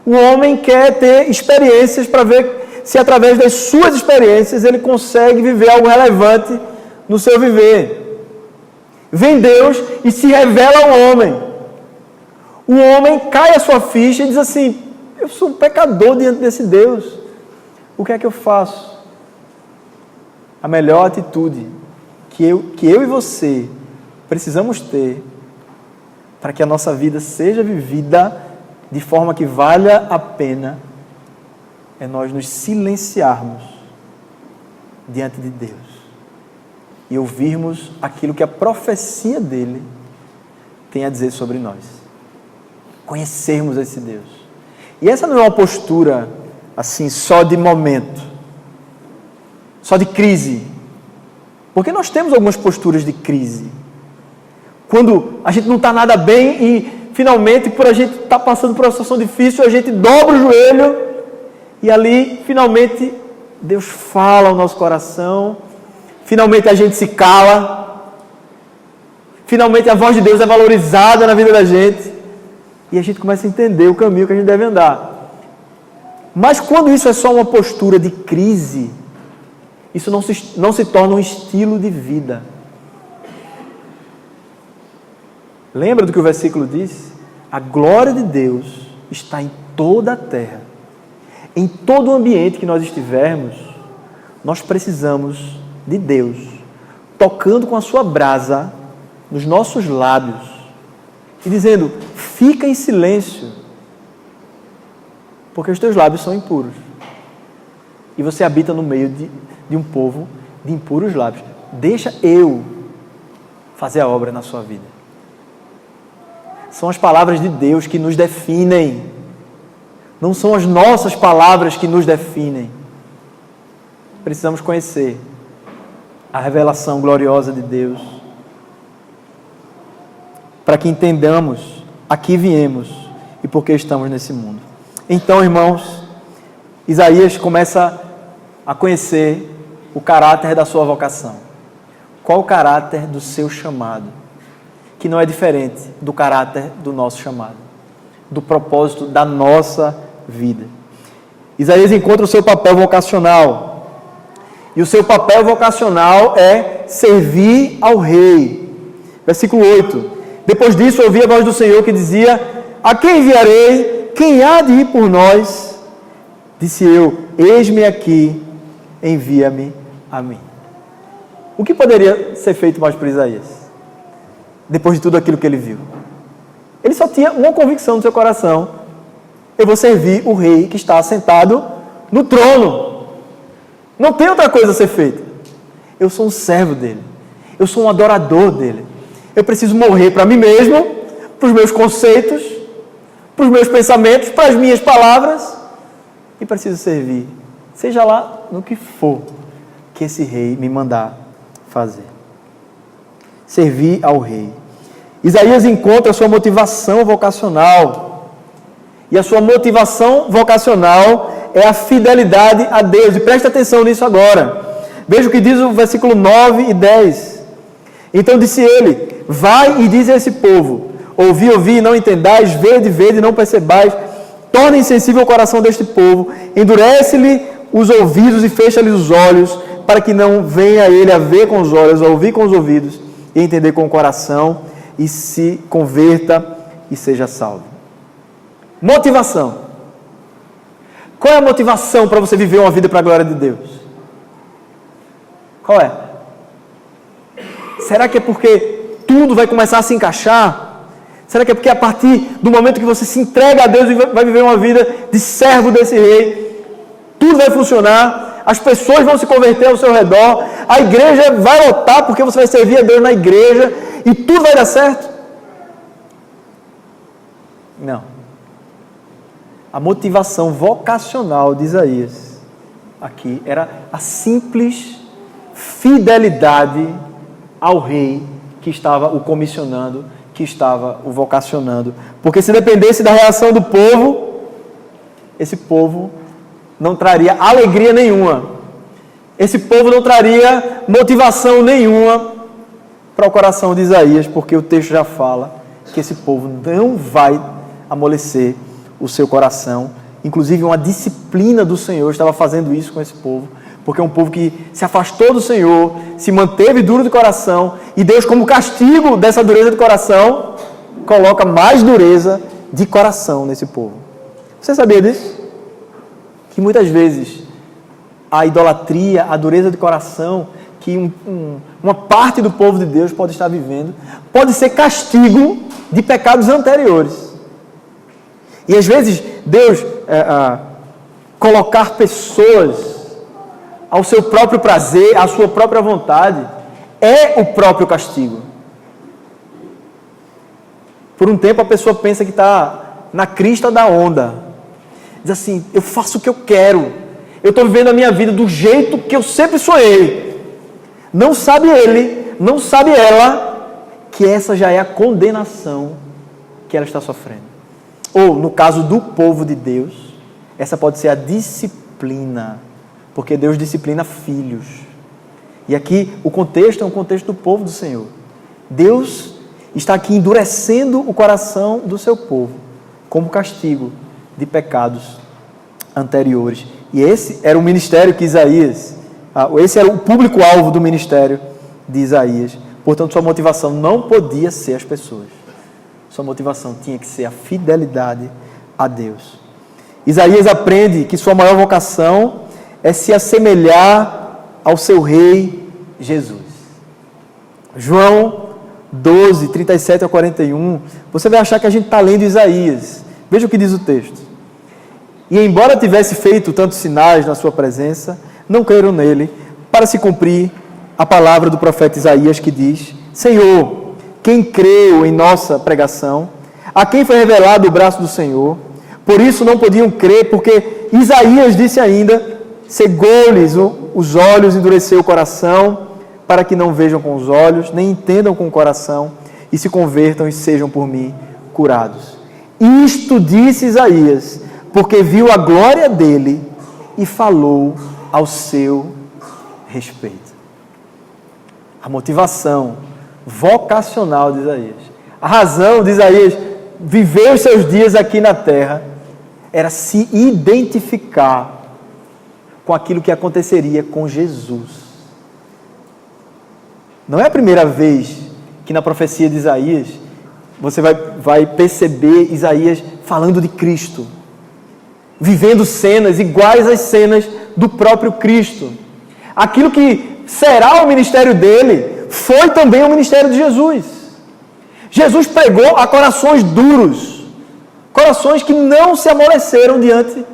O homem quer ter experiências para ver se através das suas experiências ele consegue viver algo relevante no seu viver. Vem Deus e se revela ao homem. O homem cai a sua ficha e diz assim, eu sou um pecador diante desse Deus. O que é que eu faço? A melhor atitude que eu e você precisamos ter para que a nossa vida seja vivida de forma que valha a pena é nós nos silenciarmos diante de Deus e ouvirmos aquilo que a profecia dele tem a dizer sobre nós. Conhecermos esse Deus. E essa não é uma postura assim só de momento, só de crise. Porque nós temos algumas posturas de crise. Quando a gente não está nada bem e finalmente, por a gente estar passando por uma situação difícil, a gente dobra o joelho e ali, finalmente, Deus fala ao nosso coração, finalmente a gente se cala, finalmente a voz de Deus é valorizada na vida da gente e a gente começa a entender o caminho que a gente deve andar. Mas quando isso é só uma postura de crise, isso não se torna um estilo de vida. Lembra do que o versículo diz? A glória de Deus está em toda a terra. Em todo o ambiente que nós estivermos, nós precisamos de Deus, tocando com a sua brasa nos nossos lábios e dizendo, fica em silêncio, porque os teus lábios são impuros. E você habita no meio de um povo de impuros lábios. Deixa eu fazer a obra na sua vida. São as palavras de Deus que nos definem. Não são as nossas palavras que nos definem. Precisamos conhecer a revelação gloriosa de Deus para que entendamos a que viemos e por que estamos nesse mundo. Então, irmãos, Isaías começa a conhecer o caráter da sua vocação. Qual o caráter do seu chamado? Que não é diferente do caráter do nosso chamado, do propósito da nossa vida. Isaías encontra o seu papel vocacional. E o seu papel vocacional é servir ao rei. Versículo 8. Depois disso ouvi a voz do Senhor que dizia, a quem enviarei? Quem há de ir por nós? Disse eu, eis-me aqui, envia-me a mim. O que poderia ser feito mais por Isaías? Depois de tudo aquilo que ele viu. Ele só tinha uma convicção no seu coração: eu vou servir o rei que está sentado no trono. Não tem outra coisa a ser feita. Eu sou um servo dele. Eu sou um adorador dele. Eu preciso morrer para mim mesmo, para os meus conceitos, para os meus pensamentos, para as minhas palavras, e preciso servir, seja lá no que for que esse rei me mandar fazer. Servir ao rei. Isaías encontra a sua motivação vocacional. E a sua motivação vocacional é a fidelidade a Deus. E presta atenção nisso agora. Veja o que diz o versículo 9 e 10. Então disse ele: vai e diz a esse povo: ouvi, ouvi e não entendais, vede, vede e não percebais. Torna insensível o coração deste povo, endurece-lhe os ouvidos e fecha-lhe os olhos, para que não venha ele a ver com os olhos, a ouvir com os ouvidos e entender com o coração, e se converta e seja salvo. Motivação. Qual é a motivação para você viver uma vida para a glória de Deus? Qual é? Será que é porque tudo vai começar a se encaixar? Será que é porque a partir do momento que você se entrega a Deus e vai viver uma vida de servo desse rei, tudo vai funcionar, as pessoas vão se converter ao seu redor, a igreja vai lotar porque você vai servir a Deus na igreja e tudo vai dar certo? Não. A motivação vocacional de Isaías aqui era a simples fidelidade ao rei que estava o comissionando, que estava o vocacionando. Porque se dependesse da reação do povo, esse povo não traria alegria nenhuma. Esse povo não traria motivação nenhuma para o coração de Isaías, porque o texto já fala que esse povo não vai amolecer o seu coração. Inclusive uma disciplina do Senhor estava fazendo isso com esse povo, porque é um povo que se afastou do Senhor, se manteve duro de coração, e Deus, como castigo dessa dureza de coração, coloca mais dureza de coração nesse povo. Você sabia disso? Que muitas vezes a idolatria, a dureza de coração que uma parte do povo de Deus pode estar vivendo, pode ser castigo de pecados anteriores. E às vezes Deus colocar pessoas ao seu próprio prazer, à sua própria vontade, é o próprio castigo. Por um tempo a pessoa pensa que está na crista da onda. Diz assim: eu faço o que eu quero, eu estou vivendo a minha vida do jeito que eu sempre sonhei. Não sabe ele, não sabe ela, que essa já é a condenação que ela está sofrendo. Ou, no caso do povo de Deus, essa pode ser a disciplina, porque Deus disciplina filhos. E aqui o contexto é um contexto do povo do Senhor. Deus está aqui endurecendo o coração do seu povo, como castigo de pecados anteriores. E esse era o ministério que Isaías, esse era o público-alvo do ministério de Isaías. Portanto, sua motivação não podia ser as pessoas. Sua motivação tinha que ser a fidelidade a Deus. Isaías aprende que sua maior vocação é se assemelhar ao seu rei Jesus. João 12, 37 a 41, você vai achar que a gente está lendo Isaías. Veja o que diz o texto. E embora tivesse feito tantos sinais na sua presença, não creram nele, para se cumprir a palavra do profeta Isaías, que diz: Senhor, quem creu em nossa pregação? A quem foi revelado o braço do Senhor? Por isso não podiam crer, porque Isaías disse ainda: cegou-lhes os olhos, endureceu o coração, para que não vejam com os olhos, nem entendam com o coração, e se convertam e sejam por mim curados. Isto disse Isaías, porque viu a glória dele e falou ao seu respeito. A motivação vocacional de Isaías, a razão de Isaías viver os seus dias aqui na terra, era se identificar com aquilo que aconteceria com Jesus. Não é a primeira vez que na profecia de Isaías você vai perceber Isaías falando de Cristo, vivendo cenas iguais às cenas do próprio Cristo. Aquilo que será o ministério dele foi também o ministério de Jesus. Jesus pregou a corações duros, corações que não se amoleceram diante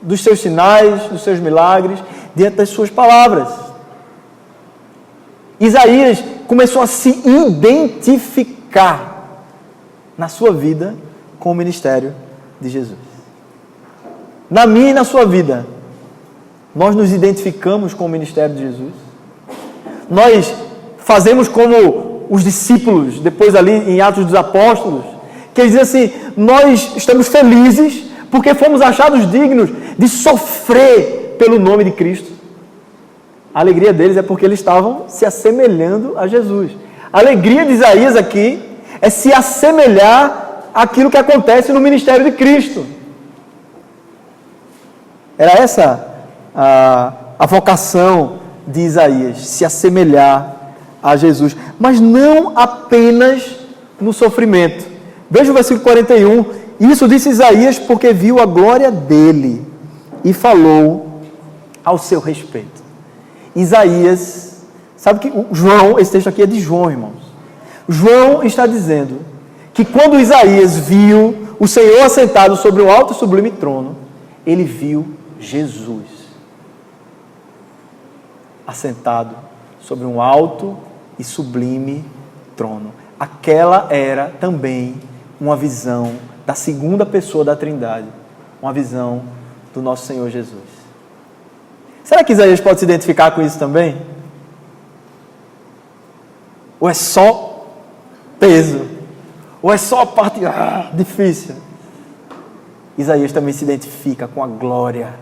dos seus sinais, dos seus milagres, diante das suas palavras. Isaías começou a se identificar na sua vida com o ministério de Jesus. Na minha e na sua vida, nós nos identificamos com o ministério de Jesus? Nós fazemos como os discípulos, depois ali em Atos dos Apóstolos, que eles dizem assim: nós estamos felizes porque fomos achados dignos de sofrer pelo nome de Cristo. A alegria deles é porque eles estavam se assemelhando a Jesus. A alegria de Isaías aqui é se assemelhar àquilo que acontece no ministério de Cristo. Era essa a vocação de Isaías, se assemelhar a Jesus, mas não apenas no sofrimento. Veja o versículo 41, isso disse Isaías porque viu a glória dele e falou ao seu respeito. Isaías, sabe que João, esse texto aqui é de João, irmãos. João está dizendo que quando Isaías viu o Senhor assentado sobre um alto e sublime trono, ele viu Jesus assentado sobre um alto e sublime trono. Aquela era também uma visão da segunda pessoa da Trindade, uma visão do nosso Senhor Jesus. Será que Isaías pode se identificar com isso também? Ou é só peso? Ou é só a parte difícil? Isaías também se identifica com a glória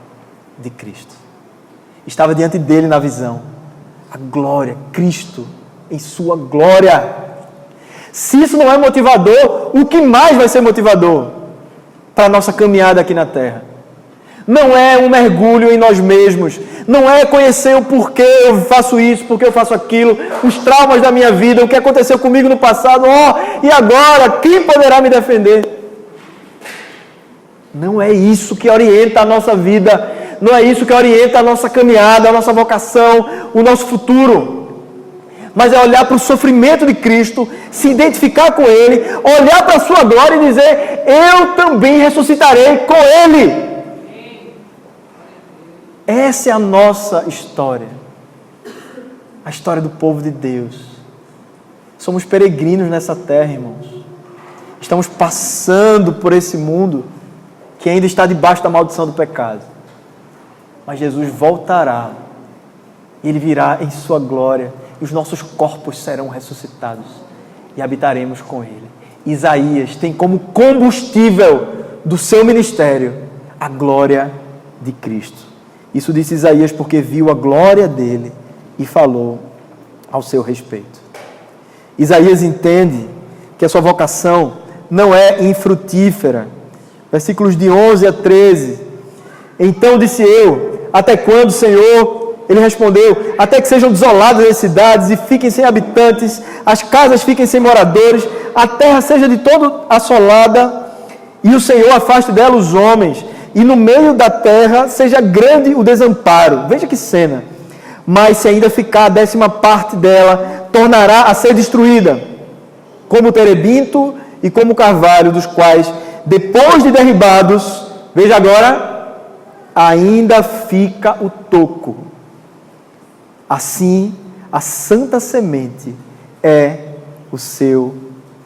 de Cristo. Estava diante dele na visão. A glória, Cristo em sua glória. Se isso não é motivador, o que mais vai ser motivador para a nossa caminhada aqui na terra? Não é um mergulho em nós mesmos, não é conhecer o porquê eu faço isso, porquê eu faço aquilo, os traumas da minha vida, o que aconteceu comigo no passado, e agora, quem poderá me defender? Não é isso que orienta a nossa vida, não é isso que orienta a nossa caminhada, a nossa vocação, o nosso futuro. Mas é olhar para o sofrimento de Cristo, se identificar com Ele, olhar para a sua glória e dizer: eu também ressuscitarei com Ele. Essa é a nossa história, a história do povo de Deus. Somos peregrinos nessa terra, irmãos. Estamos passando por esse mundo que ainda está debaixo da maldição do pecado. Mas Jesus voltará, e Ele virá em sua glória, e os nossos corpos serão ressuscitados, e habitaremos com Ele. Isaías tem como combustível do seu ministério a glória de Cristo. Isso disse Isaías porque viu a glória dele e falou ao seu respeito. Isaías entende que a sua vocação não é infrutífera. Versículos de 11 a 13. Então disse eu: até quando, Senhor? Ele respondeu: até que sejam desoladas as cidades e fiquem sem habitantes, as casas fiquem sem moradores, a terra seja de todo assolada e o Senhor afaste dela os homens, e no meio da terra seja grande o desamparo. Veja que cena. Mas se ainda ficar a 10ª dela, tornará a ser destruída, como o terebinto e como o carvalho, dos quais, depois de derribados, veja agora, ainda fica o toco. Assim, a santa semente é o seu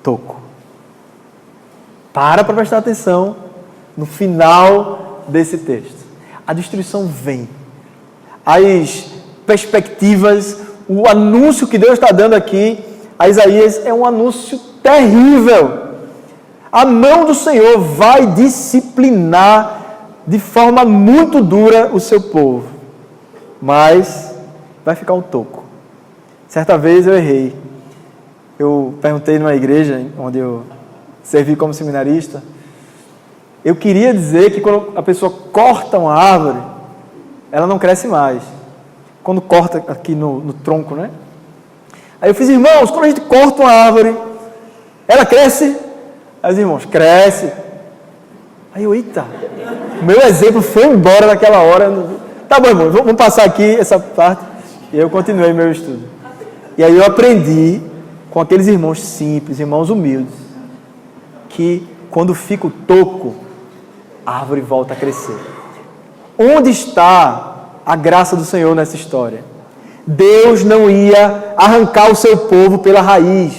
toco. Para prestar atenção no final desse texto. A destruição vem. As perspectivas, o anúncio que Deus está dando aqui a Isaías é um anúncio terrível. A mão do Senhor vai disciplinar de forma muito dura o seu povo. Mas vai ficar um toco. Certa vez eu errei. Eu perguntei numa igreja onde eu servi como seminarista. Eu queria dizer que quando a pessoa corta uma árvore, ela não cresce mais. Quando corta aqui no tronco, né? Aí eu fiz: irmãos, quando a gente corta uma árvore, ela cresce? Aí os irmãos: cresce. Aí eu: eita, o meu exemplo foi embora naquela hora, Tá bom, irmão, vamos passar aqui essa parte. E eu continuei meu estudo. E aí eu aprendi com aqueles irmãos simples, irmãos humildes, que quando fica o toco, a árvore volta a crescer. Onde está a graça do Senhor nessa história? Deus não ia arrancar o seu povo pela raiz.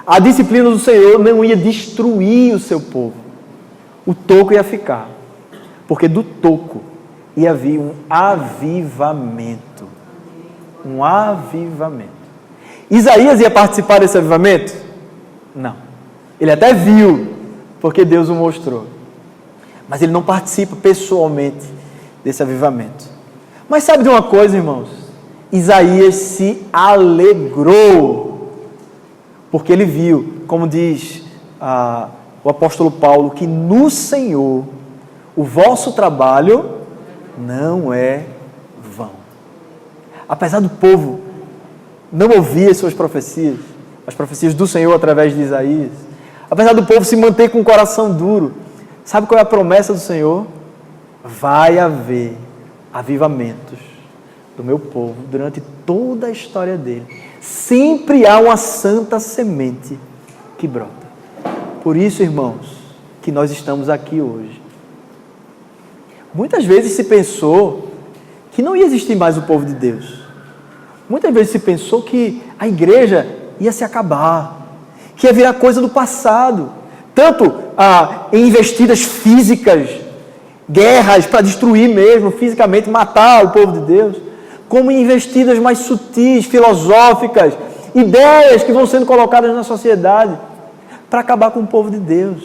A disciplina do Senhor não ia destruir o seu povo. O toco ia ficar. Porque do toco ia vir um avivamento. Um avivamento. Isaías ia participar desse avivamento? Não. Ele até viu, porque Deus o mostrou. Mas ele não participa pessoalmente desse avivamento. Mas sabe de uma coisa, irmãos? Isaías se alegrou, porque ele viu, como diz o apóstolo Paulo, que no Senhor o vosso trabalho não é vão. Apesar do povo não ouvir as suas profecias, as profecias do Senhor através de Isaías, apesar do povo se manter com o coração duro, sabe qual é a promessa do Senhor? Vai haver avivamentos do meu povo durante toda a história dele. Sempre há uma santa semente que brota. Por isso, irmãos, que nós estamos aqui hoje. Muitas vezes se pensou que não ia existir mais o povo de Deus. Muitas vezes se pensou que a igreja ia se acabar, que ia virar coisa do passado. Tanto em investidas físicas, guerras para destruir mesmo, fisicamente matar o povo de Deus, como em investidas mais sutis, filosóficas, ideias que vão sendo colocadas na sociedade para acabar com o povo de Deus.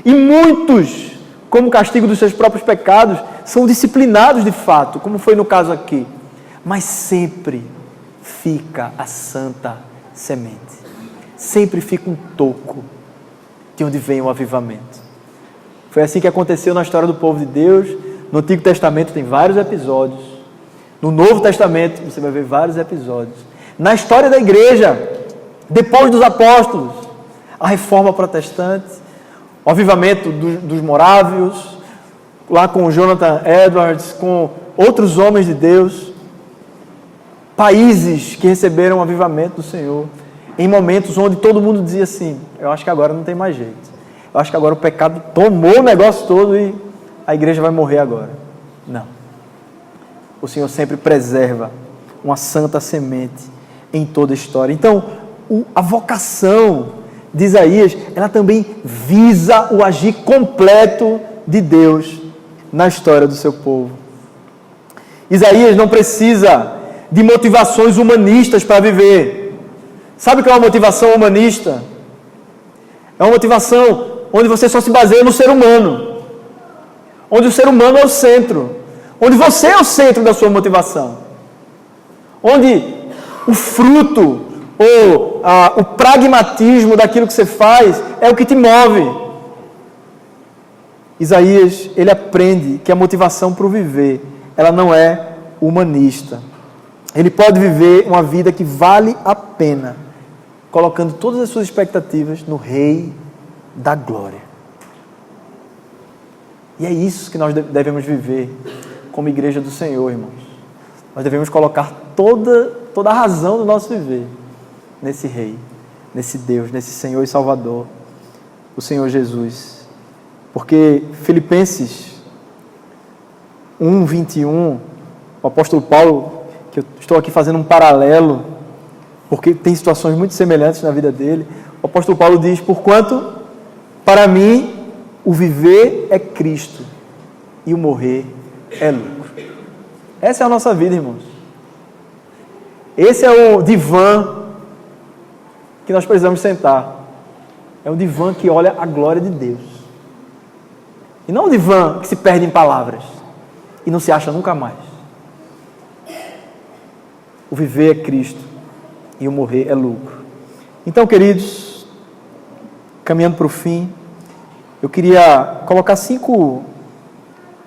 E muitos, como castigo dos seus próprios pecados, são disciplinados de fato, como foi no caso aqui. Mas sempre fica a santa semente. Sempre fica um toco de onde vem o avivamento. Foi assim que aconteceu na história do povo de Deus. No Antigo Testamento tem vários episódios. No Novo Testamento você vai ver vários episódios. Na história da igreja, depois dos apóstolos, a reforma protestante, o avivamento dos morávios, lá com Jonathan Edwards, com outros homens de Deus, países que receberam o avivamento do Senhor, em momentos onde todo mundo dizia assim, eu acho que agora não tem mais jeito, eu acho que agora o pecado tomou o negócio todo e a igreja vai morrer agora. Não. O Senhor sempre preserva uma santa semente em toda a história. Então, a vocação de Isaías, ela também visa o agir completo de Deus na história do seu povo. Isaías não precisa de motivações humanistas para viver. Sabe o que é uma motivação humanista? É uma motivação onde você só se baseia no ser humano, onde o ser humano é o centro, onde você é o centro da sua motivação, onde o fruto ou o pragmatismo daquilo que você faz é o que te move. Isaías, ele aprende que a motivação para o viver, ela não é humanista. Ele pode viver uma vida que vale a pena, colocando todas as suas expectativas no Rei da Glória. E é isso que nós devemos viver como igreja do Senhor, irmãos. Nós devemos colocar toda a razão do nosso viver nesse Rei, nesse Deus, nesse Senhor e Salvador, o Senhor Jesus. Porque Filipenses 1:21, o apóstolo Paulo, que eu estou aqui fazendo um paralelo, porque tem situações muito semelhantes na vida dele, o apóstolo Paulo diz, porquanto, para mim, o viver é Cristo e o morrer é lucro. Essa é a nossa vida, irmãos. Esse é o divã que nós precisamos sentar. É um divã que olha a glória de Deus. E não um divã que se perde em palavras e não se acha nunca mais. O viver é Cristo e o morrer é lucro. Então, queridos, caminhando para o fim, eu queria colocar 5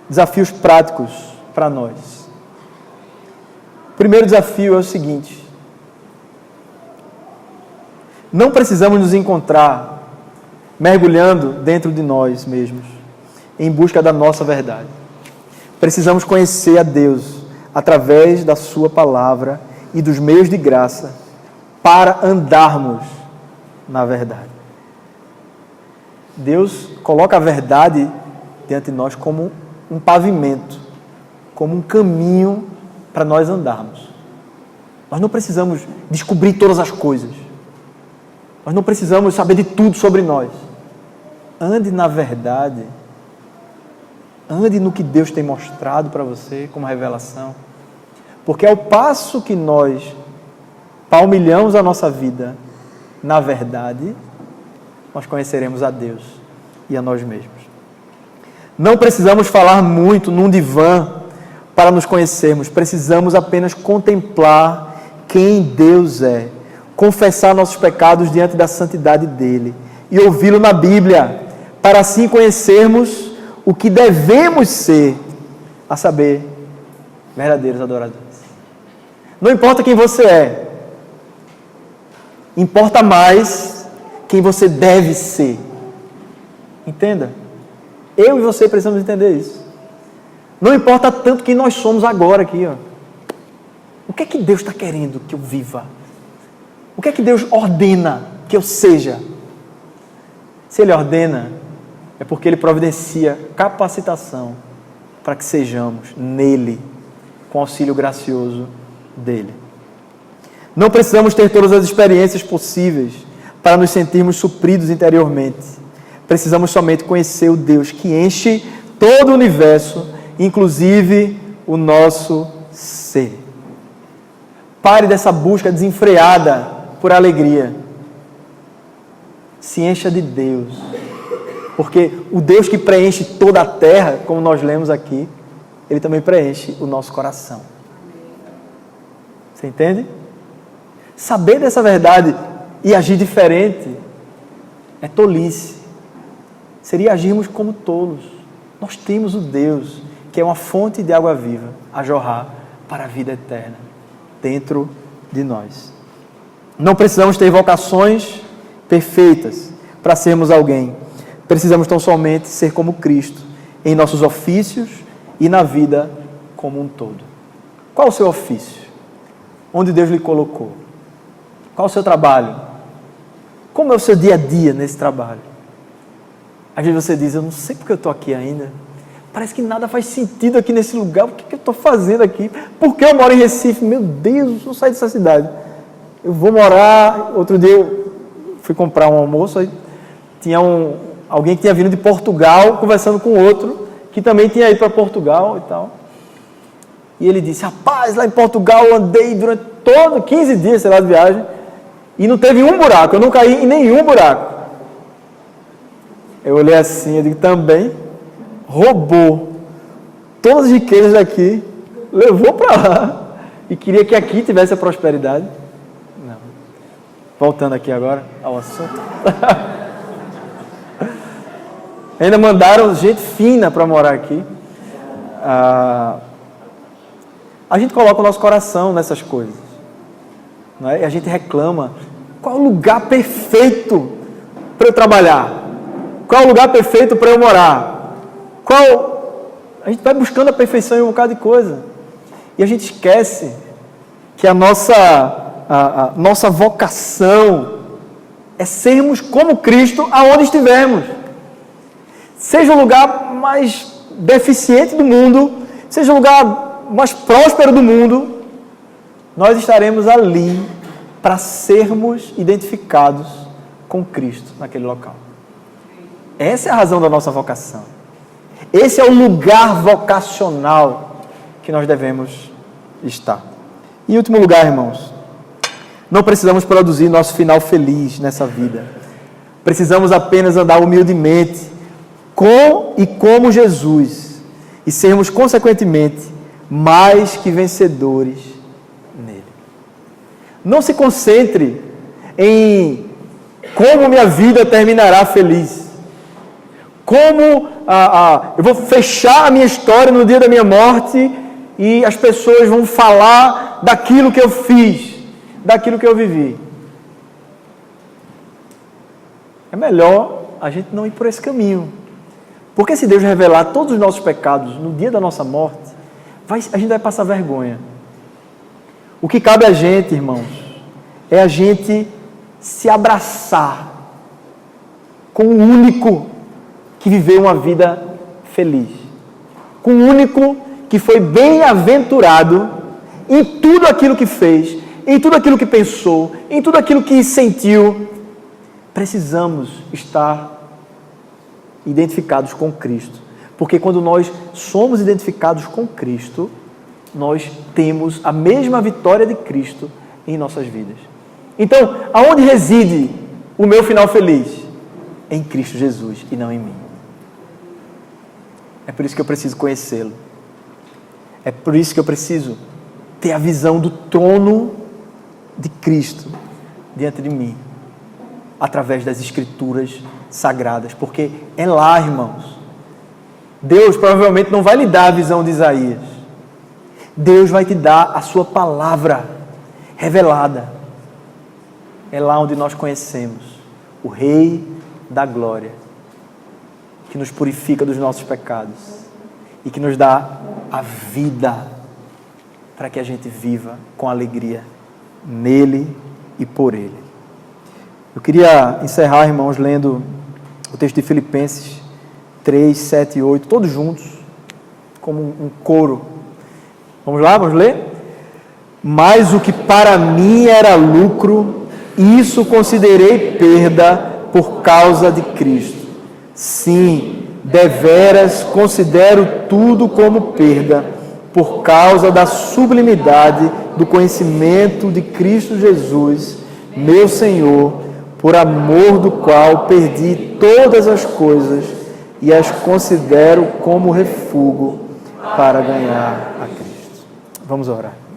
desafios práticos para nós. O primeiro desafio é o seguinte: não precisamos nos encontrar mergulhando dentro de nós mesmos, em busca da nossa verdade. Precisamos conhecer a Deus através da sua palavra e dos meios de graça para andarmos na verdade. Deus coloca a verdade diante de nós como um pavimento, como um caminho para nós andarmos. Nós não precisamos descobrir todas as coisas. Nós não precisamos saber de tudo sobre nós. Ande na verdade. Ande no que Deus tem mostrado para você como revelação. Porque ao passo que nós palmilhamos a nossa vida na verdade, nós conheceremos a Deus e a nós mesmos. Não precisamos falar muito num divã para nos conhecermos. Precisamos apenas contemplar quem Deus é, confessar nossos pecados diante da santidade dEle e ouvi-lo na Bíblia, para assim conhecermos o que devemos ser, a saber, verdadeiros adoradores. Não importa quem você é, importa mais quem você deve ser. Entenda? Eu e você precisamos entender isso. Não importa tanto quem nós somos agora aqui, ó. O que é que Deus está querendo que eu viva? O que é que Deus ordena que eu seja? Se Ele ordena, é porque Ele providencia capacitação para que sejamos nele, com auxílio gracioso dEle. Não precisamos ter todas as experiências possíveis para nos sentirmos supridos interiormente. Precisamos somente conhecer o Deus que enche todo o universo, inclusive o nosso ser. Pare dessa busca desenfreada por alegria. Se encha de Deus. Porque o Deus que preenche toda a terra, como nós lemos aqui, Ele também preenche o nosso coração. Você entende? Saber dessa verdade e agir diferente é tolice. Seria agirmos como tolos. Nós temos o Deus que é uma fonte de água viva a jorrar para a vida eterna dentro de nós. Não precisamos ter vocações perfeitas para sermos alguém. Precisamos tão somente ser como Cristo em nossos ofícios e na vida como um todo. Qual o seu ofício? Onde Deus lhe colocou? Qual o seu trabalho? Como é o seu dia a dia nesse trabalho? Às vezes você diz, eu não sei porque eu estou aqui ainda. Parece que nada faz sentido aqui nesse lugar. O que eu estou fazendo aqui? Por que eu moro em Recife? Meu Deus, não saio dessa cidade. Eu vou morar... Outro dia eu fui comprar um almoço, aí tinha alguém que tinha vindo de Portugal conversando com outro que também tinha ido para Portugal e tal. E ele disse, rapaz, lá em Portugal eu andei durante 15 dias, sei lá, de viagem, e não teve um buraco, eu não caí em nenhum buraco. Eu olhei assim, eu digo, também roubou todas as riquezas daqui, levou para lá, e queria que aqui tivesse a prosperidade. Não. Voltando aqui agora ao assunto. Ainda mandaram gente fina para morar aqui. A gente coloca o nosso coração nessas coisas, não é? E a gente reclama, qual é o lugar perfeito para eu trabalhar? Qual é o lugar perfeito para eu morar? A gente vai buscando a perfeição em um bocado de coisa. E a gente esquece que a nossa vocação é sermos como Cristo aonde estivermos. Seja o lugar mais deficiente do mundo, seja o lugar mais próspero do mundo, nós estaremos ali para sermos identificados com Cristo naquele local. Essa é a razão da nossa vocação. Esse é o lugar vocacional que nós devemos estar. E em último lugar, irmãos, não precisamos produzir nosso final feliz nessa vida. Precisamos apenas andar humildemente com e como Jesus e sermos, consequentemente, mais que vencedores nele. Não se concentre em como minha vida terminará feliz. Como eu vou fechar a minha história no dia da minha morte e as pessoas vão falar daquilo que eu fiz, daquilo que eu vivi. É melhor a gente não ir por esse caminho. Porque se Deus revelar todos os nossos pecados no dia da nossa morte, a gente vai passar vergonha. O que cabe a gente, irmãos, é a gente se abraçar com o único que viveu uma vida feliz. Com o único que foi bem-aventurado em tudo aquilo que fez, em tudo aquilo que pensou, em tudo aquilo que sentiu. Precisamos estar identificados com Cristo. Porque quando nós somos identificados com Cristo, nós temos a mesma vitória de Cristo em nossas vidas. Então, aonde reside o meu final feliz? Em Cristo Jesus e não em mim. É por isso que eu preciso conhecê-lo. É por isso que eu preciso ter a visão do trono de Cristo diante de mim, através das Escrituras sagradas, porque é lá, irmãos. Deus provavelmente não vai lhe dar a visão de Isaías. Deus vai te dar a sua palavra revelada. É lá onde nós conhecemos o Rei da Glória, que nos purifica dos nossos pecados e que nos dá a vida para que a gente viva com alegria nele e por ele. Eu queria encerrar, irmãos, lendo o texto de Filipenses 3, 7 e 8, todos juntos, como um coro. Vamos lá, vamos ler? Mas o que para mim era lucro, isso considerei perda por causa de Cristo. Sim, deveras considero tudo como perda, por causa da sublimidade do conhecimento de Cristo Jesus, meu Senhor, por amor do qual perdi todas as coisas e as considero como refúgio para ganhar a Cristo. Vamos orar.